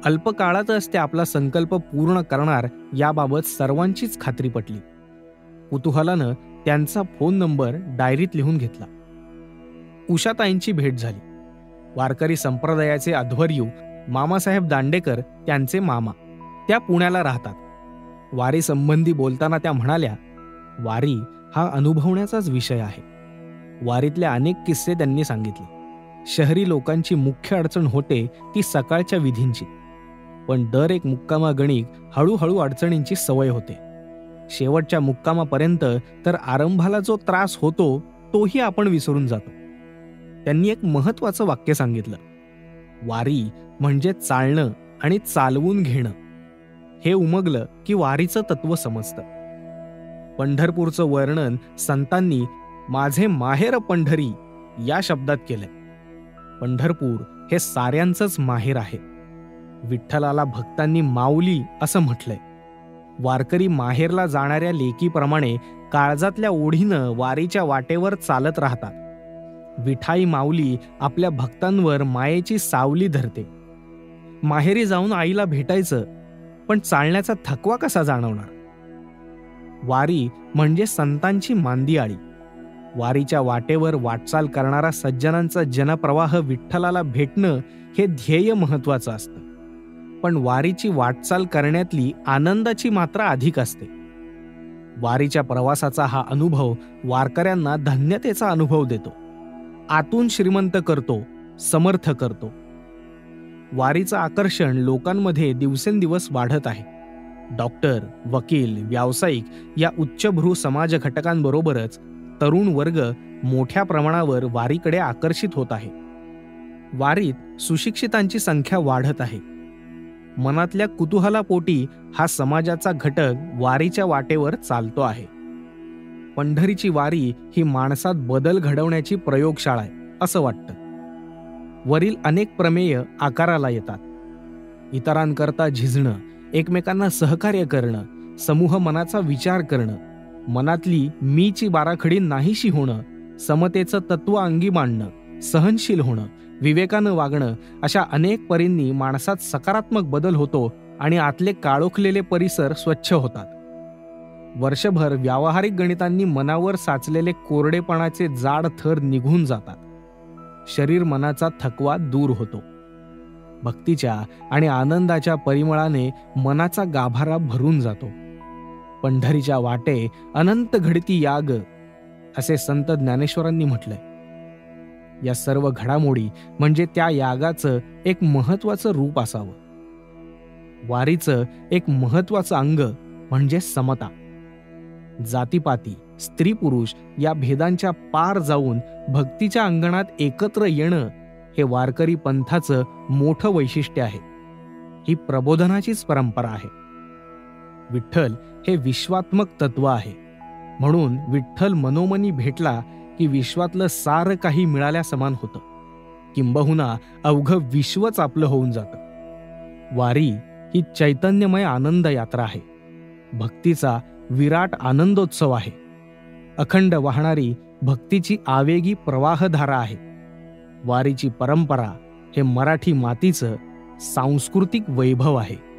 अल्पकाळातच ते आपला संकल्प पूर्ण करणार याबाबत सर्वांचीच खात्री पटली. कुतूहलानं त्यांचा फोन नंबर डायरीत लिहून घेतला. उषाताईंची भेट झाली. वारकरी संप्रदायाचे अध्वर्यू मामासाहेब दांडेकर त्यांचे मामा. त्या पुण्याला राहतात. वारी संबंधी बोलताना त्या म्हणाल्या, वारी हा अनुभवण्याचाच विषय आहे. वारीतले अनेक किस्से त्यांनी सांगितले. शहरी लोकांची मुख्य अडचण होते ती सकाळच्या विधींची, पण दर एक मुक्कामागणिक हळूहळू अडचणींची सवय होते. शेवटच्या मुक्कामापर्यंत तर आरंभाला जो त्रास होतो तोही आपण विसरून जातो. त्यांनी एक महत्वाचं वाक्य सांगितलं, वारी म्हणजे चालणं आणि चालवून घेणं. हे उमगलं की वारीचं तत्व समजतं. पंढरपूरचं वर्णन संतांनी माझे माहेर पंढरी या शब्दात केलंय. पंढरपूर हे साऱ्यांचंच माहेर आहे. विठ्ठलाला भक्तांनी माऊली असं म्हटलंय. वारकरी माहेरला जाणाऱ्या लेकीप्रमाणे काळजातल्या ओढीनं वारीच्या वाटेवर चालत राहतात. विठाई माऊली आपल्या भक्तांवर मायेची सावली धरते. माहेरी जाऊन आईला भेटायचं, पण चालण्याचा थकवा कसा जाणवणार? वारी म्हणजे संतांची मांदियाळी. वारीच्या वाटेवर वाटचाल करणारा सज्जनांचा जनप्रवाह विठ्ठलाला भेटणं हे ध्येय महत्वाचं असतं. पण वारीची वाटचाल करण्यातली आनंदाची मात्रा अधिक असते. वारीच्या प्रवासाचा हा अनुभव वारकऱ्यांना धन्यतेचा अनुभव देतो. आतून श्रीमंत करतो, समर्थ करतो. वारीचं आकर्षण लोकांमध्ये दिवसेंदिवस वाढत आहे. डॉक्टर, वकील, व्यावसायिक या उच्चभ्रू समाज घटकांबरोबरच तरुण वर्ग मोठ्या प्रमाणावर वारीकडे आकर्षित होत आहे. वारीत सुशिक्षितांची संख्या वाढत आहे. मनातल्या कुतूहलापोटी हा समाजाचा घटक वारीच्या वाटेवर चालतो आहे. पंढरीची वारी ही माणसात बदल घडवण्याची प्रयोगशाळा आहे असं वाटतं. वरील अनेक प्रमेय आकाराला येतात. इतरांकरता झिजणं, एकमेकांना सहकार्य करणं, समूह मनाचा विचार करणं, मनातली मीची बाराखडी नाहीशी होणं, समतेचं तत्व अंगी मांडणं, सहनशील होणं, विवेकानं वागणं, अशा अनेक परींनी माणसात सकारात्मक बदल होतो आणि आतले काळोखलेले परिसर स्वच्छ होतात. वर्षभर व्यावहारिक गणितांनी मनावर साचलेले कोरडेपणाचे जाड थर निघून जातात. शरीर मनाचा थकवा दूर होतो. भक्तीच्या आणि आनंदाच्या परिमळाने मनाचा गाभारा भरून जातो. पंढरीच्या वाटे अनंत घडती याग असे संत ज्ञानेश्वरांनी म्हटलंय. या सर्व घडामोडी म्हणजे त्या यागाचं एक महत्वाचं रूप असावं. वारीचं एक महत्वाचं अंग म्हणजे समता. जातीपाती, स्त्री पुरुष या भेदांच्या पार जाऊन भक्तीच्या अंगणात एकत्र येणं हे वारकरी पंथाचं मोठं वैशिष्ट्य आहे. ही प्रबोधनाचीच परंपरा आहे. विठ्ठल हे विश्वात्मक तत्व आहे. म्हणून विठ्ठल मनोमनी भेटला की विश्वातलं सारं काही मिळाल्या समान होतं. किंबहुना अवघं विश्वच आपलं होऊन जातं. वारी ही चैतन्यमय आनंद यात्रा आहे. भक्तीचा विराट आनंदोत्सव आहे. अखंड वाहणारी भक्तीची आवेगी प्रवाहधारा आहे. वारीची परंपरा हे मराठी मातीचं, सांस्कृतिक वैभव आहे.